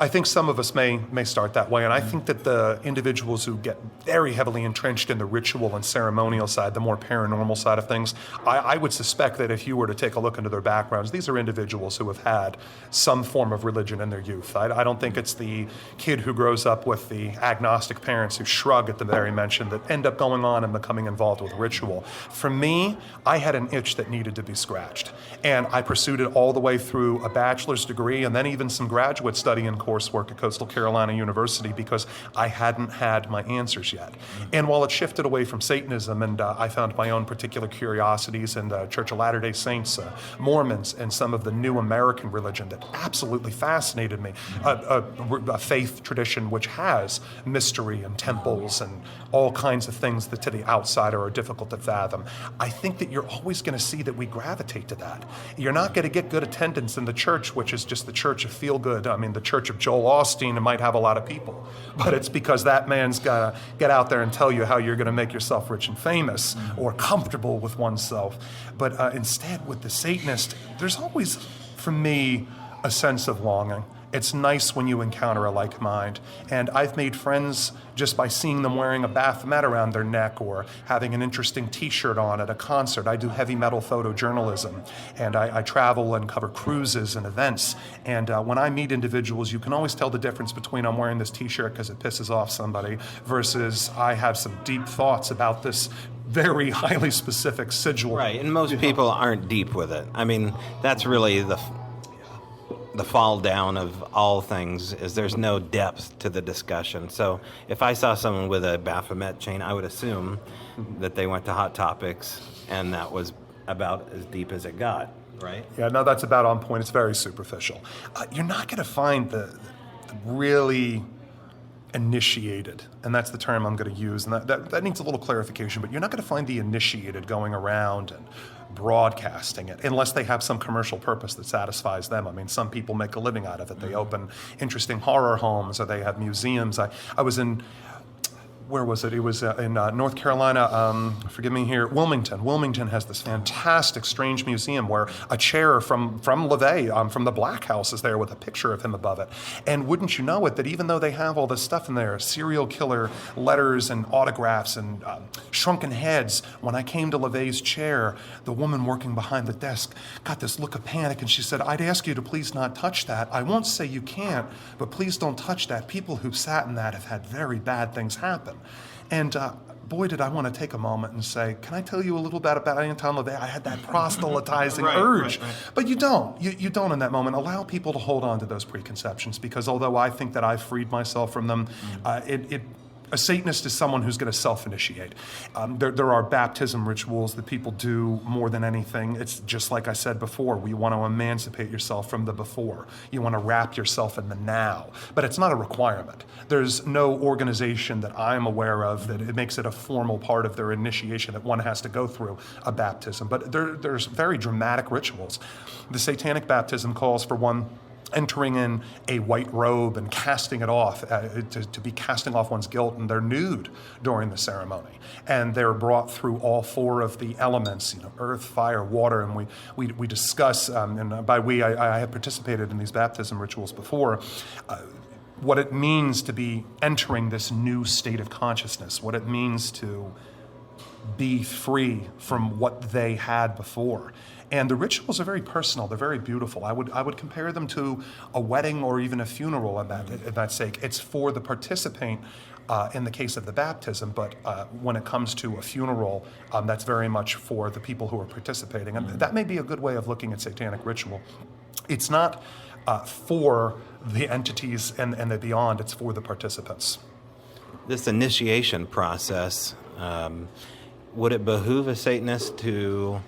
I think some of us may start that way, and I think that the individuals who get very heavily entrenched in the ritual and ceremonial side, the more paranormal side of things, I would suspect that if you were to take a look into their backgrounds, these are individuals who have had some form of religion in their youth. I don't think it's the kid who grows up with the agnostic parents who shrug at the very mention that end up going on and becoming involved with ritual. For me, I had an itch that needed to be scratched, and I pursued it all the way through a bachelor's degree and then even some graduate study and coursework at Coastal Carolina University because I hadn't had my answers yet. And while it shifted away from Satanism and I found my own particular curiosities in the Church of Latter-day Saints, Mormons, and some of the new American religion that absolutely fascinated me, a faith tradition which has mystery and temples and all kinds of things that to the outsider are difficult to fathom. I think that you're always going to see that we gravitate to that. You're not going to get good attendance in the church, which is just the church of feel-good. I mean, the church of Joel Osteen might have a lot of people, but it's because that man's got to get out there and tell you how you're going to make yourself rich and famous or comfortable with oneself. But instead, with the Satanist, there's always, for me, a sense of longing. It's nice when you encounter a like mind. And I've made friends just by seeing them wearing a Baphomet around their neck or having an interesting t-shirt on at a concert. I do heavy metal photojournalism, and I travel and cover cruises and events. And when I meet individuals, you can always tell the difference between I'm wearing this t-shirt because it pisses off somebody versus I have some deep thoughts about this very highly specific sigil. Right, and most people aren't deep with it. I mean, that's really the fall down of all things, is there's no depth to the discussion. So if I saw someone with a Baphomet chain, I would assume that they went to Hot Topics, and that was about as deep as it got, right? Yeah, no, that's about on point. It's very superficial. You're not going to find the really initiated, and that's the term I'm going to use, and that needs a little clarification, but you're not going to find the initiated going around and broadcasting it unless they have some commercial purpose that satisfies them. I mean, some people make a living out of it. They open interesting horror homes, or they have museums. I was in, where was it? It was in North Carolina, forgive me here, Wilmington. Wilmington has this fantastic, strange museum where a chair from LaVey, from the Black House, is there with a picture of him above it. And wouldn't you know it, that even though they have all this stuff in there, serial killer letters and autographs and shrunken heads, when I came to LaVey's chair, the woman working behind the desk got this look of panic, and she said, "I'd ask you to please not touch that. I won't say you can't, but please don't touch that. People who've sat in that have had very bad things happen." And boy, did I want to take a moment and say, can I tell you a little bit about Anton LaVey? I had that proselytizing urge. Right. But you don't. You don't in that moment. Allow people to hold on to those preconceptions, because although I think that I've freed myself from them, a Satanist is someone who's going to self-initiate. There are baptism rituals that people do more than anything. It's just like I said before, you want to emancipate yourself from the before. You want to wrap yourself in the now. But it's not a requirement. There's no organization that I'm aware of that it makes it a formal part of their initiation that one has to go through a baptism. But there's very dramatic rituals. The Satanic baptism calls for one entering in a white robe and casting it off, to be casting off one's guilt, and they're nude during the ceremony. And they're brought through all four of the elements, earth, fire, water, and we discuss, and by we, I have participated in these baptism rituals before, what it means to be entering this new state of consciousness, what it means to be free from what they had before. And the rituals are very personal. They're very beautiful. I would compare them to a wedding or even a funeral in that sake. It's for the participant in the case of the baptism, but when it comes to a funeral, that's very much for the people who are participating. And that may be a good way of looking at satanic ritual. It's not for the entities and the beyond. It's for the participants. This initiation process, would it behoove a Satanist to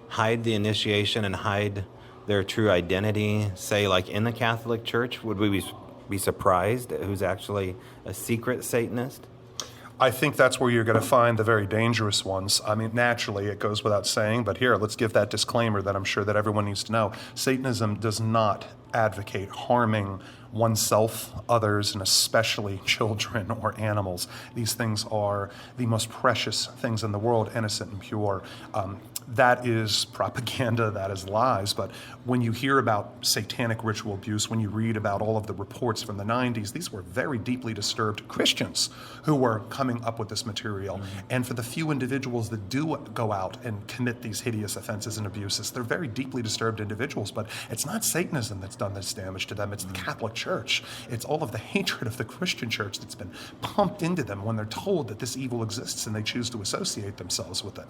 hide the initiation and hide their true identity, say like in the Catholic Church? Would we be surprised at who's actually a secret Satanist? I think that's where you're going to find the very dangerous ones. I mean, naturally, it goes without saying, but here, let's give that disclaimer that I'm sure that everyone needs to know. Satanism does not advocate harming oneself, others, and especially children or animals. These things are the most precious things in the world, innocent and pure. That is propaganda, that is lies, but when you hear about satanic ritual abuse, when you read about all of the reports from the 90s, these were very deeply disturbed Christians who were coming up with this material. And for the few individuals that do go out and commit these hideous offenses and abuses, they're very deeply disturbed individuals, but it's not Satanism that's done this damage to them, it's the Catholic Church. It's all of the hatred of the Christian church that's been pumped into them when they're told that this evil exists and they choose to associate themselves with it.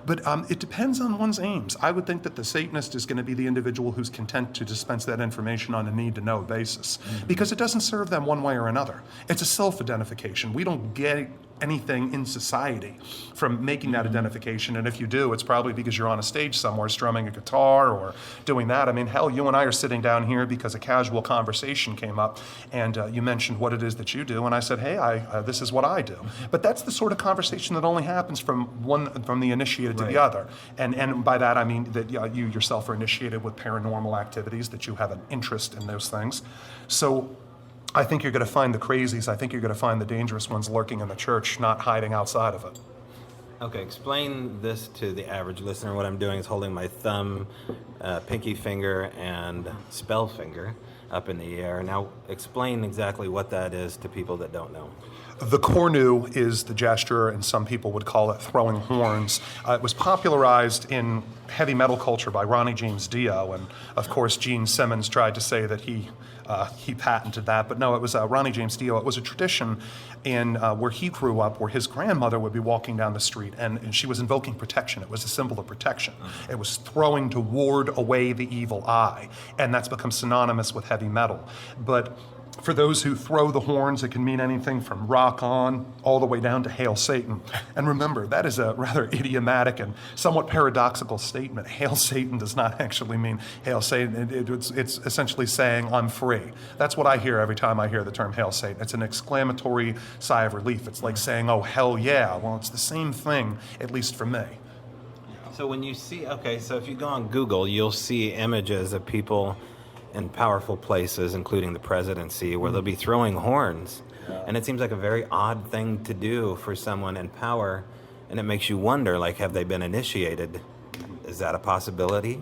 But it depends on one's aims. I would think that the Satanist is going to be the individual who's content to dispense that information on a need-to-know basis, because it doesn't serve them one way or another. It's a self-identification. We don't get anything in society from making that identification, and if you do, it's probably because you're on a stage somewhere strumming a guitar or doing that. I mean, hell, you and I are sitting down here because a casual conversation came up, and you mentioned what it is that you do, and I said, hey, this is what I do. But that's the sort of conversation that only happens from the initiated to the other, and by that I mean that you yourself are initiated with paranormal activities, that you have an interest in those things. So I think you're going to find the crazies, I think you're going to find the dangerous ones lurking in the church, not hiding outside of it. Okay, explain this to the average listener. What I'm doing is holding my thumb, pinky finger, and spell finger up in the air. Now, explain exactly what that is to people that don't know. The cornu is the gesture, and some people would call it throwing horns. It was popularized in heavy metal culture by Ronnie James Dio, and of course Gene Simmons tried to say that he patented that, but no, it was Ronnie James Dio. It was a tradition in where he grew up, where his grandmother would be walking down the street, and she was invoking protection. It was a symbol of protection. It was throwing to ward away the evil eye, and that's become synonymous with heavy metal. But for those who throw the horns, it can mean anything from rock on all the way down to hail Satan. And remember, that is a rather idiomatic and somewhat paradoxical statement. Hail Satan does not actually mean hail Satan. It's essentially saying, I'm free. That's what I hear every time I hear the term hail Satan. It's an exclamatory sigh of relief. It's like saying, oh, hell yeah. Well, it's the same thing, at least for me. So when you see, so if you go on Google, you'll see images of people in powerful places, including the presidency, where they'll be throwing horns. And it seems like a very odd thing to do for someone in power, and it makes you wonder, like, have they been initiated? Is that a possibility?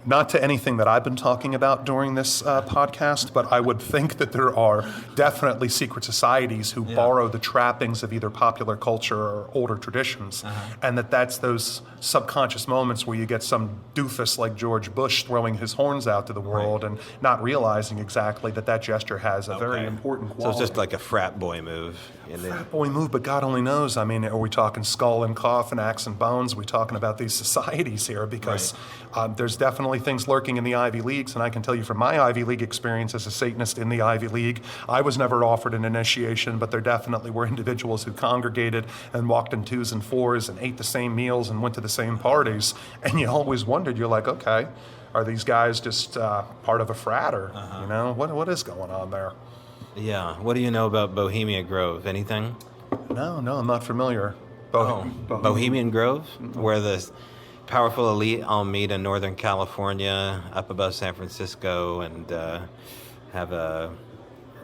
Not to anything that I've been talking about during this podcast, but I would think that there are definitely secret societies who borrow the trappings of either popular culture or older traditions, and that's those subconscious moments where you get some doofus like George Bush throwing his horns out to the world and not realizing exactly that gesture has a very important quality. So it's just like a frat boy move. Frat boy move, but God only knows. I mean, are we talking skull and coffin, axe and bones? Are we talking about these societies here? Because there's definitely things lurking in the Ivy Leagues, and I can tell you from my Ivy League experience as a Satanist in the Ivy League, I was never offered an initiation, but there definitely were individuals who congregated and walked in 2s and 4s and ate the same meals and went to the same parties, and you always wondered, you're like, okay, are these guys just part of a frat, or what is going on there? Yeah. What do you know about Bohemia Grove? Anything? No, I'm not familiar. Bohemian Grove, where the powerful elite all meet in Northern California, up above San Francisco, and have a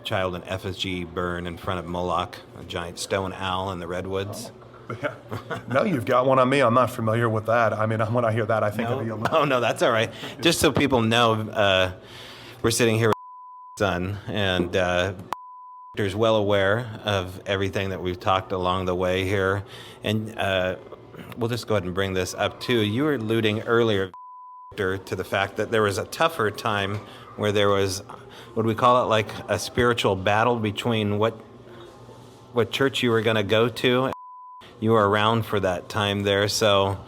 child in effigy burn in front of Moloch, a giant stone owl in the redwoods. Yeah. No, you've got one on me. I'm not familiar with that. I mean, when I hear that, I think of the... Oh, no, that's all right. Just so people know, we're sitting here with son, and is well aware of everything that we've talked along the way here. And we'll just go ahead and bring this up, too. You were alluding earlier to the fact that there was a tougher time where there was, what do we call it, like a spiritual battle between what church you were going to go to. You were around for that time there, so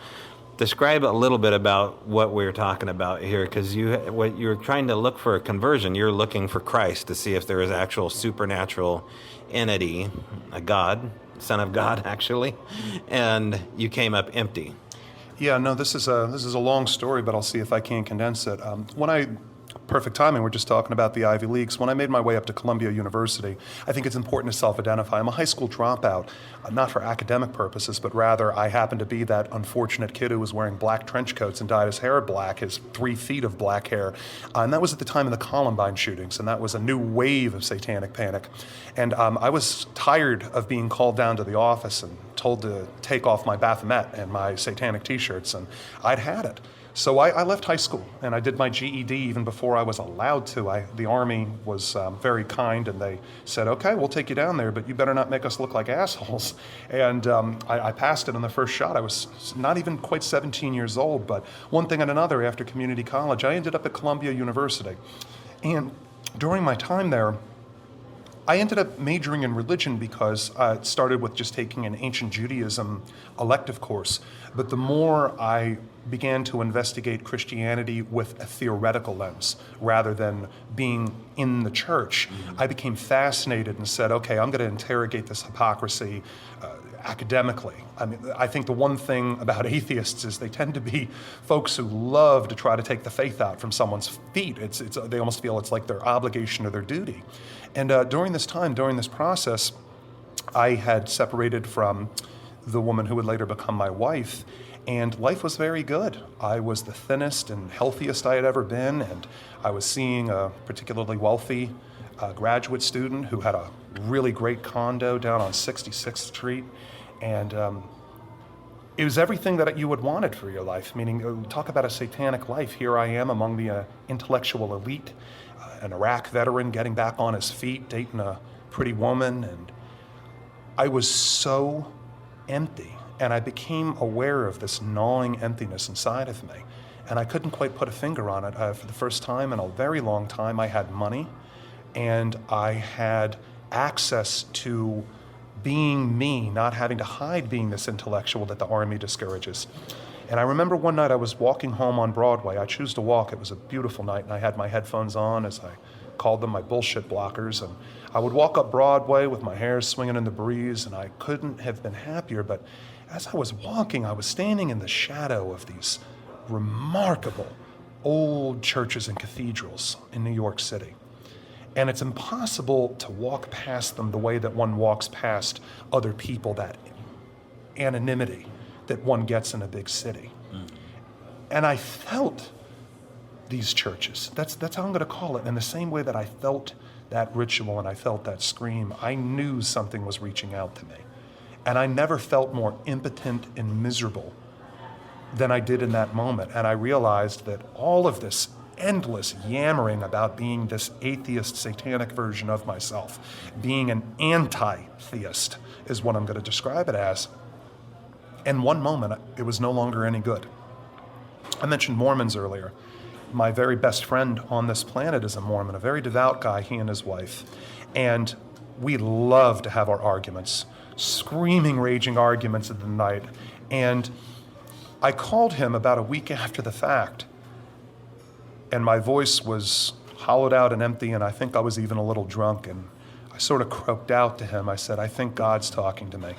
describe a little bit about what we're talking about here, because you're trying to look for a conversion. You're looking for Christ to see if there is actual supernatural entity, a God, Son of God, actually, and you came up empty. Yeah, no, this is a long story, but I'll see if I can condense it. Perfect timing, we're just talking about the Ivy Leagues. When I made my way up to Columbia University, I think it's important to self-identify. I'm a high school dropout, not for academic purposes, but rather I happened to be that unfortunate kid who was wearing black trench coats and dyed his hair black, his 3 feet of black hair. And that was at the time of the Columbine shootings, and that was a new wave of satanic panic. And I was tired of being called down to the office and told to take off my Baphomet and my satanic t-shirts, and I'd had it. So I left high school, and I did my GED even before I was allowed to. The Army was very kind, and they said, okay, we'll take you down there, but you better not make us look like assholes. And I passed it on the first shot. I was not even quite 17 years old, but one thing and another after community college, I ended up at Columbia University. And during my time there, I ended up majoring in religion because it started with just taking an ancient Judaism elective course. But the more I began to investigate Christianity with a theoretical lens rather than being in the church, I became fascinated and said, okay, I'm going to interrogate this hypocrisy academically. I mean, I think the one thing about atheists is they tend to be folks who love to try to take the faith out from someone's feet. They almost feel it's like their obligation or their duty. And during this process, I had separated from the woman who would later become my wife, and life was very good. I was the thinnest and healthiest I had ever been, and I was seeing a particularly wealthy graduate student who had a really great condo down on 66th Street, and it was everything that you would want it for your life, meaning talk about a satanic life. Here I am among the intellectual elite, an Iraq veteran getting back on his feet, dating a pretty woman, and I was so empty, and I became aware of this gnawing emptiness inside of me, and I couldn't quite put a finger on it. For the first time in a very long time, I had money, and I had access to being me, not having to hide being this intellectual that the Army discourages. And I remember one night I was walking home on Broadway. I choose to walk. It was a beautiful night, and I had my headphones on, as I called them, my bullshit blockers. And I would walk up Broadway with my hair swinging in the breeze, and I couldn't have been happier. But as I was walking, I was standing in the shadow of these remarkable old churches and cathedrals in New York City. And it's impossible to walk past them the way that one walks past other people, that anonymity that one gets in a big city. And I felt these churches. That's how I'm going to call it. In the same way that I felt that ritual and I felt that scream, I knew something was reaching out to me. And I never felt more impotent and miserable than I did in that moment. And I realized that all of this endless yammering about being this atheist, satanic version of myself, being an anti-theist is what I'm going to describe it as. In one moment, it was no longer any good. I mentioned Mormons earlier. My very best friend on this planet is a Mormon, a very devout guy, he and his wife. And we love to have our arguments, screaming, raging arguments of the night. And I called him about a week after the fact, and my voice was hollowed out and empty, and I think I was even a little drunk, and I sort of croaked out to him. I said, I think God's talking to me.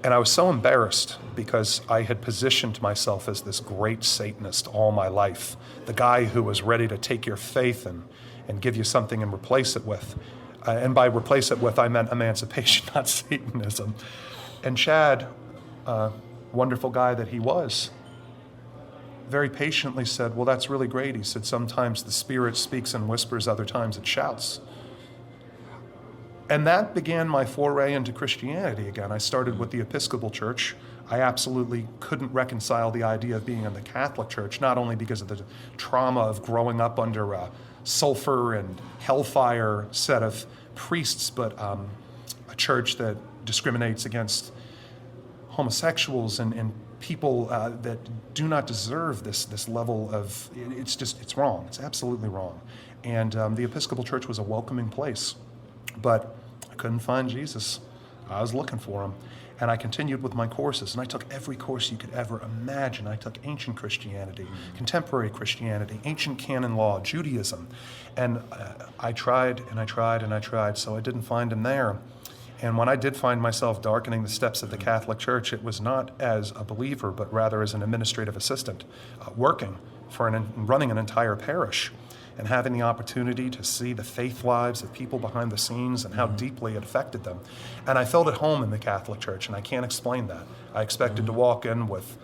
And I was so embarrassed because I had positioned myself as this great Satanist all my life, the guy who was ready to take your faith and give you something and replace it with. And by replace it with, I meant emancipation, not Satanism. And Chad, wonderful guy that he was, very patiently said, well, that's really great. He said, sometimes the Spirit speaks in whispers, other times it shouts. And that began my foray into Christianity again. I started with the Episcopal Church. I absolutely couldn't reconcile the idea of being in the Catholic Church, not only because of the trauma of growing up under a sulfur and hellfire set of priests, but a church that discriminates against homosexuals and people that do not deserve this level of, it's wrong. It's absolutely wrong. And the Episcopal Church was a welcoming place. But I couldn't find Jesus. I was looking for him. And I continued with my courses, and I took every course you could ever imagine. I took ancient Christianity, contemporary Christianity, ancient canon law, Judaism. And I tried and I tried and I tried, so I didn't find him there. And when I did find myself darkening the steps of the Catholic Church, it was not as a believer, but rather as an administrative assistant, working for running an entire parish, and having the opportunity to see the faith lives of people behind the scenes and how deeply it affected them. And I felt at home in the Catholic Church, and I can't explain that. I expected to walk in with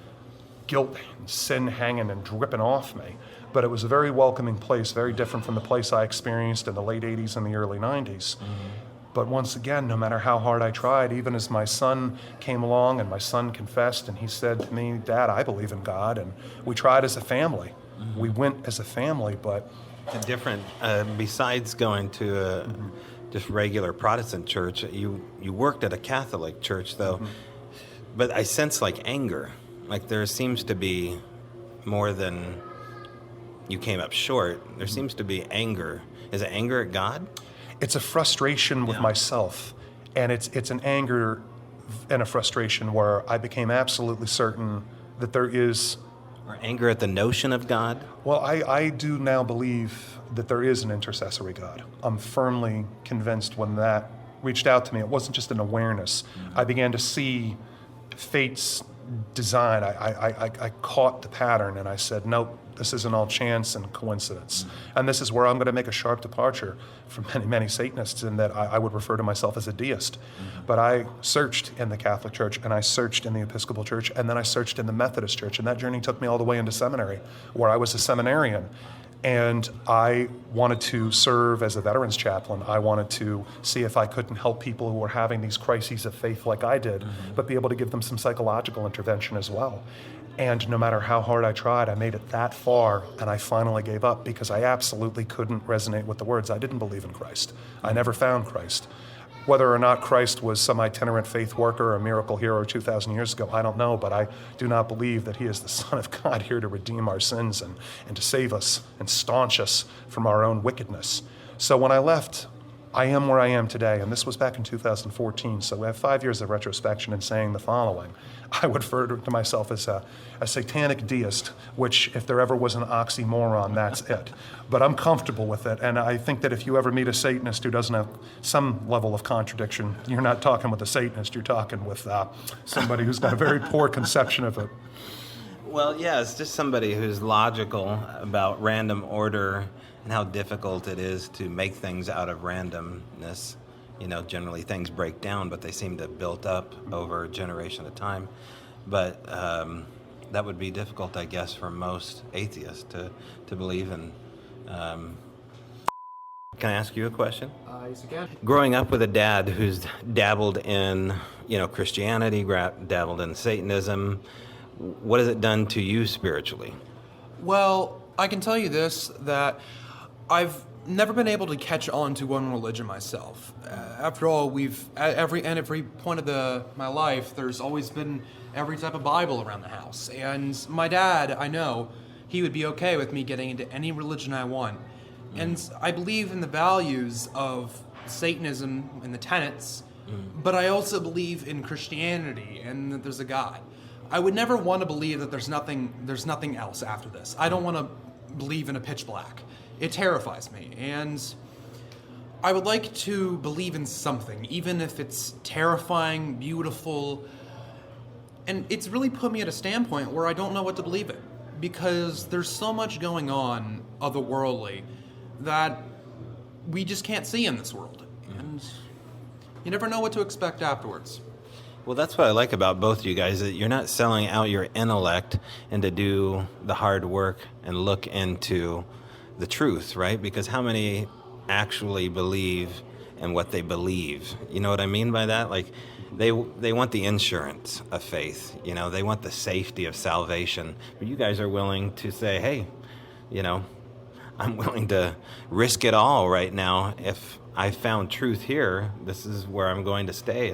guilt and sin hanging and dripping off me, but it was a very welcoming place, very different from the place I experienced in the late 80s and the early 90s. But once again, no matter how hard I tried, even as my son came along and my son confessed and he said to me, Dad, I believe in God, and we tried as a family. We went as a family, but different, besides going to a just regular Protestant church, you worked at a Catholic church, though. But I sense like anger. Like there seems to be more than you came up short. There seems to be anger. Is it anger at God? It's a frustration with myself. And it's an anger and a frustration where I became absolutely certain that there is... Or anger at the notion of God? Well, I do now believe that there is an intercessory God. I'm firmly convinced when that reached out to me, it wasn't just an awareness. I began to see fate's design. I caught the pattern and I said, nope, this isn't all chance and coincidence. And this is where I'm going to make a sharp departure from many Satanists in that I would refer to myself as a deist. But I searched in the Catholic Church, and I searched in the Episcopal Church, and then I searched in the Methodist Church, and that journey took me all the way into seminary, where I was a seminarian. And I wanted to serve as a veterans chaplain. I wanted to see if I couldn't help people who were having these crises of faith like I did, but be able to give them some psychological intervention as well. And no matter how hard I tried, I made it that far, and I finally gave up because I absolutely couldn't resonate with the words. I didn't believe in Christ. I never found Christ. Whether or not Christ was some itinerant faith worker or a miracle hero 2,000 years ago, I don't know, but I do not believe that he is the Son of God here to redeem our sins and to save us and staunch us from our own wickedness. So when I left, I am where I am today, and this was back in 2014, so we have 5 years of retrospection in saying the following. I would refer to myself as a satanic deist, which if there ever was an oxymoron, that's it. But I'm comfortable with it, and I think that if you ever meet a Satanist who doesn't have some level of contradiction, you're not talking with a Satanist, you're talking with somebody who's got a very poor conception of it. Well, yeah, it's just somebody who's logical about random order and how difficult it is to make things out of randomness. You know, generally things break down, but they seem to have built up over a generation at a time. But that would be difficult, I guess, for most atheists to believe in. Can I ask you a question? Yes, you can. Growing up with a dad who's dabbled in, Christianity, dabbled in Satanism, what has it done to you spiritually? Well, I can tell you this, that I've never been able to catch on to one religion myself. After all, at every point of my life, there's always been every type of Bible around the house. And my dad, I know, he would be okay with me getting into any religion I want. And I believe in the values of Satanism and the tenets, but I also believe in Christianity and that there's a God. I would never want to believe that there's nothing else after this. I don't want to believe in a pitch black. It terrifies me, and I would like to believe in something, even if it's terrifying, beautiful, and it's really put me at a standpoint where I don't know what to believe in, because there's so much going on otherworldly that we just can't see in this world, and you never know what to expect afterwards. Well, that's what I like about both of you guys, that you're not selling out your intellect and to do the hard work and look into the truth, right? Because how many actually believe in what they believe? You know what I mean by that? Like, they want the insurance of faith, they want the safety of salvation. But you guys are willing to say, hey, I'm willing to risk it all right now. If I found truth here, this is where I'm going to stay.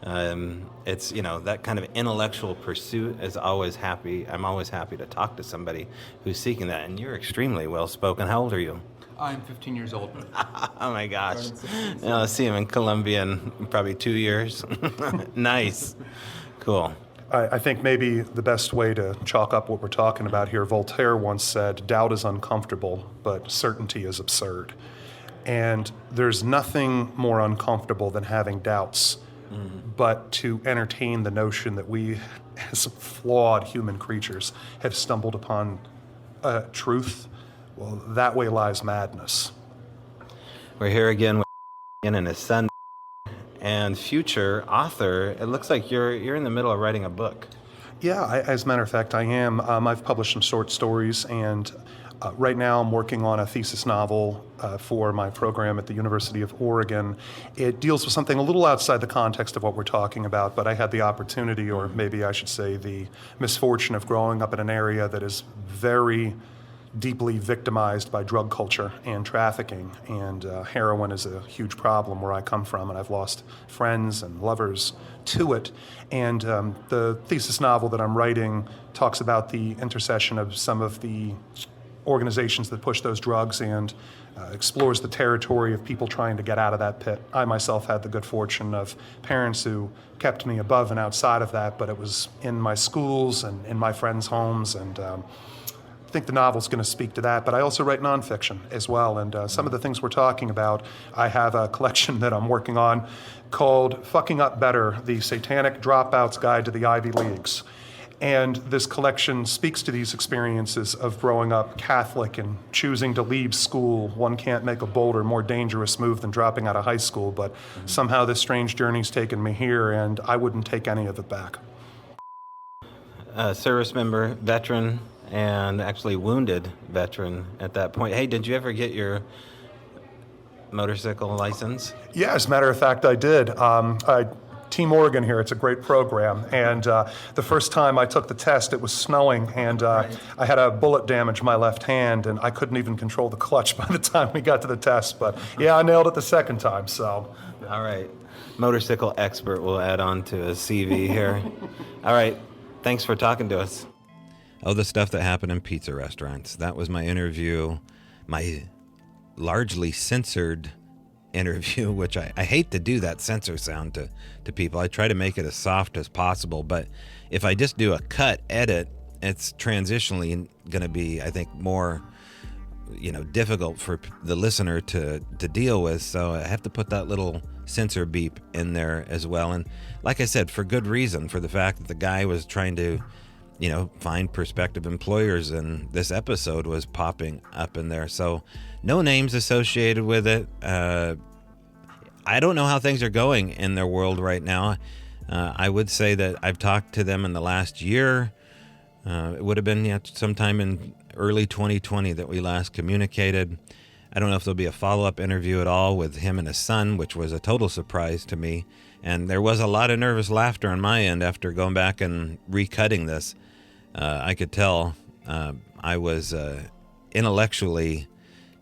And it's, that kind of intellectual pursuit is always happy. I'm always happy to talk to somebody who's seeking that. And you're extremely well-spoken. How old are you? I'm 15 years old. Oh, my gosh. I'll see him in Colombia in probably 2 years. Nice. Cool. I think maybe the best way to chalk up what we're talking about here, Voltaire once said, doubt is uncomfortable, but certainty is absurd. And there's nothing more uncomfortable than having doubts. But to entertain the notion that we, as flawed human creatures, have stumbled upon truth, well, that way lies madness. We're here again with and his son and future author. It looks like you're in the middle of writing a book. Yeah, as a matter of fact, I am. I've published some short stories, and right now I'm working on a thesis novel for my program at the University of Oregon. It deals with something a little outside the context of what we're talking about, but I had the opportunity, or maybe I should say the misfortune, of growing up in an area that is very deeply victimized by drug culture and trafficking, and heroin is a huge problem where I come from, and I've lost friends and lovers to it. And the thesis novel that I'm writing talks about the intercession of some of the organizations that push those drugs and explores the territory of people trying to get out of that pit. I myself had the good fortune of parents who kept me above and outside of that, but it was in my schools and in my friends' homes, and I think the novel's going to speak to that. But I also write nonfiction as well, and some of the things we're talking about, I have a collection that I'm working on called Fucking Up Better, The Satanic Dropout's Guide to the Ivy Leagues. And this collection speaks to these experiences of growing up Catholic and choosing to leave school. One can't make a bolder, more dangerous move than dropping out of high school, but somehow this strange journey's taken me here, and I wouldn't take any of it back. Service member, veteran, and actually wounded veteran at that point. Hey, did you ever get your motorcycle license? Yeah, as a matter of fact, I did. Team Oregon here, it's a great program. And the first time I took the test, it was snowing, and I had a bullet damage my left hand, and I couldn't even control the clutch by the time we got to the test. But yeah, I nailed it the second time, so. All right. Motorcycle expert will add on to his CV here. All right. Thanks for talking to us. Oh, the stuff that happened in pizza restaurants. That was my interview, my largely censored interview, which I hate to do that censor sound to people. I try to make it as soft as possible, but if I just do a cut edit, it's transitionally going to be, I think, more difficult for the listener to deal with. So I have to put that little censor beep in there as well. And like I said, for good reason, for the fact that the guy was trying to find prospective employers, and this episode was popping up in there. So no names associated with it. I don't know how things are going in their world right now. I would say that I've talked to them in the last year. It would have been sometime in early 2020 that we last communicated. I don't know if there'll be a follow-up interview at all with him and his son, which was a total surprise to me. And there was a lot of nervous laughter on my end after going back and recutting this. I could tell I was intellectually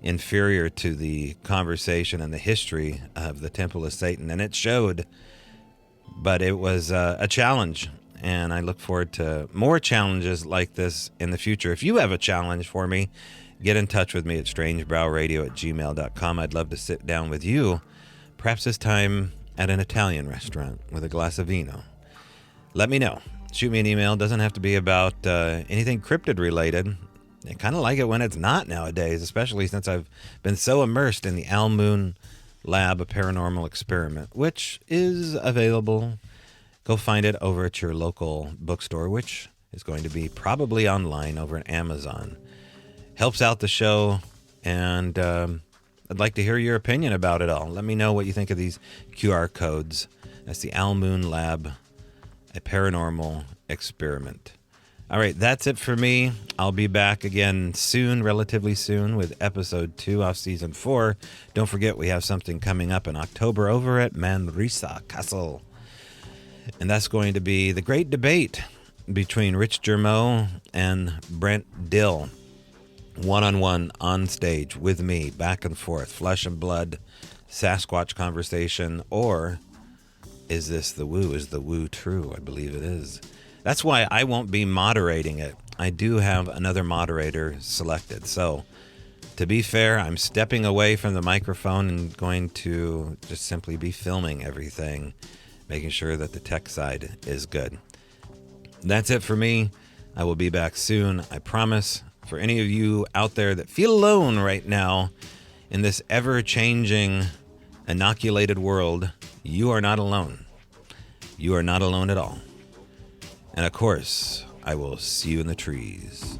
inferior to the conversation and the history of the Temple of Satan, and it showed. But it was a challenge, and I look forward to more challenges like this in the future. If you have a challenge for me, get in touch with me at strangebrowradio@gmail.com. I'd love to sit down with you, perhaps this time at an Italian restaurant with a glass of vino. Let me know. Shoot me an email. It doesn't have to be about anything cryptid related. I kind of like it when it's not nowadays, especially since I've been so immersed in the Al Moon Lab, a paranormal experiment, which is available. Go find it over at your local bookstore, which is going to be probably online over at Amazon. Helps out the show, and I'd like to hear your opinion about it all. Let me know what you think of these QR codes. That's the Al Moon Lab, a paranormal experiment. All right, that's it for me. I'll be back again soon, relatively soon, with episode 2 off season 4. Don't forget, we have something coming up in October over at Manresa Castle. And that's going to be the great debate between Rich Germeau and Brent Dill. One-on-one on stage with me, back and forth, flesh and blood, Sasquatch conversation, or is this the woo? Is the woo true? I believe it is. That's why I won't be moderating it. I do have another moderator selected. So, to be fair, I'm stepping away from the microphone and going to just simply be filming everything, making sure that the tech side is good. That's it for me. I will be back soon, I promise. For any of you out there that feel alone right now in this ever-changing, inoculated world, you are not alone. You are not alone at all. And of course, I will see you in the trees.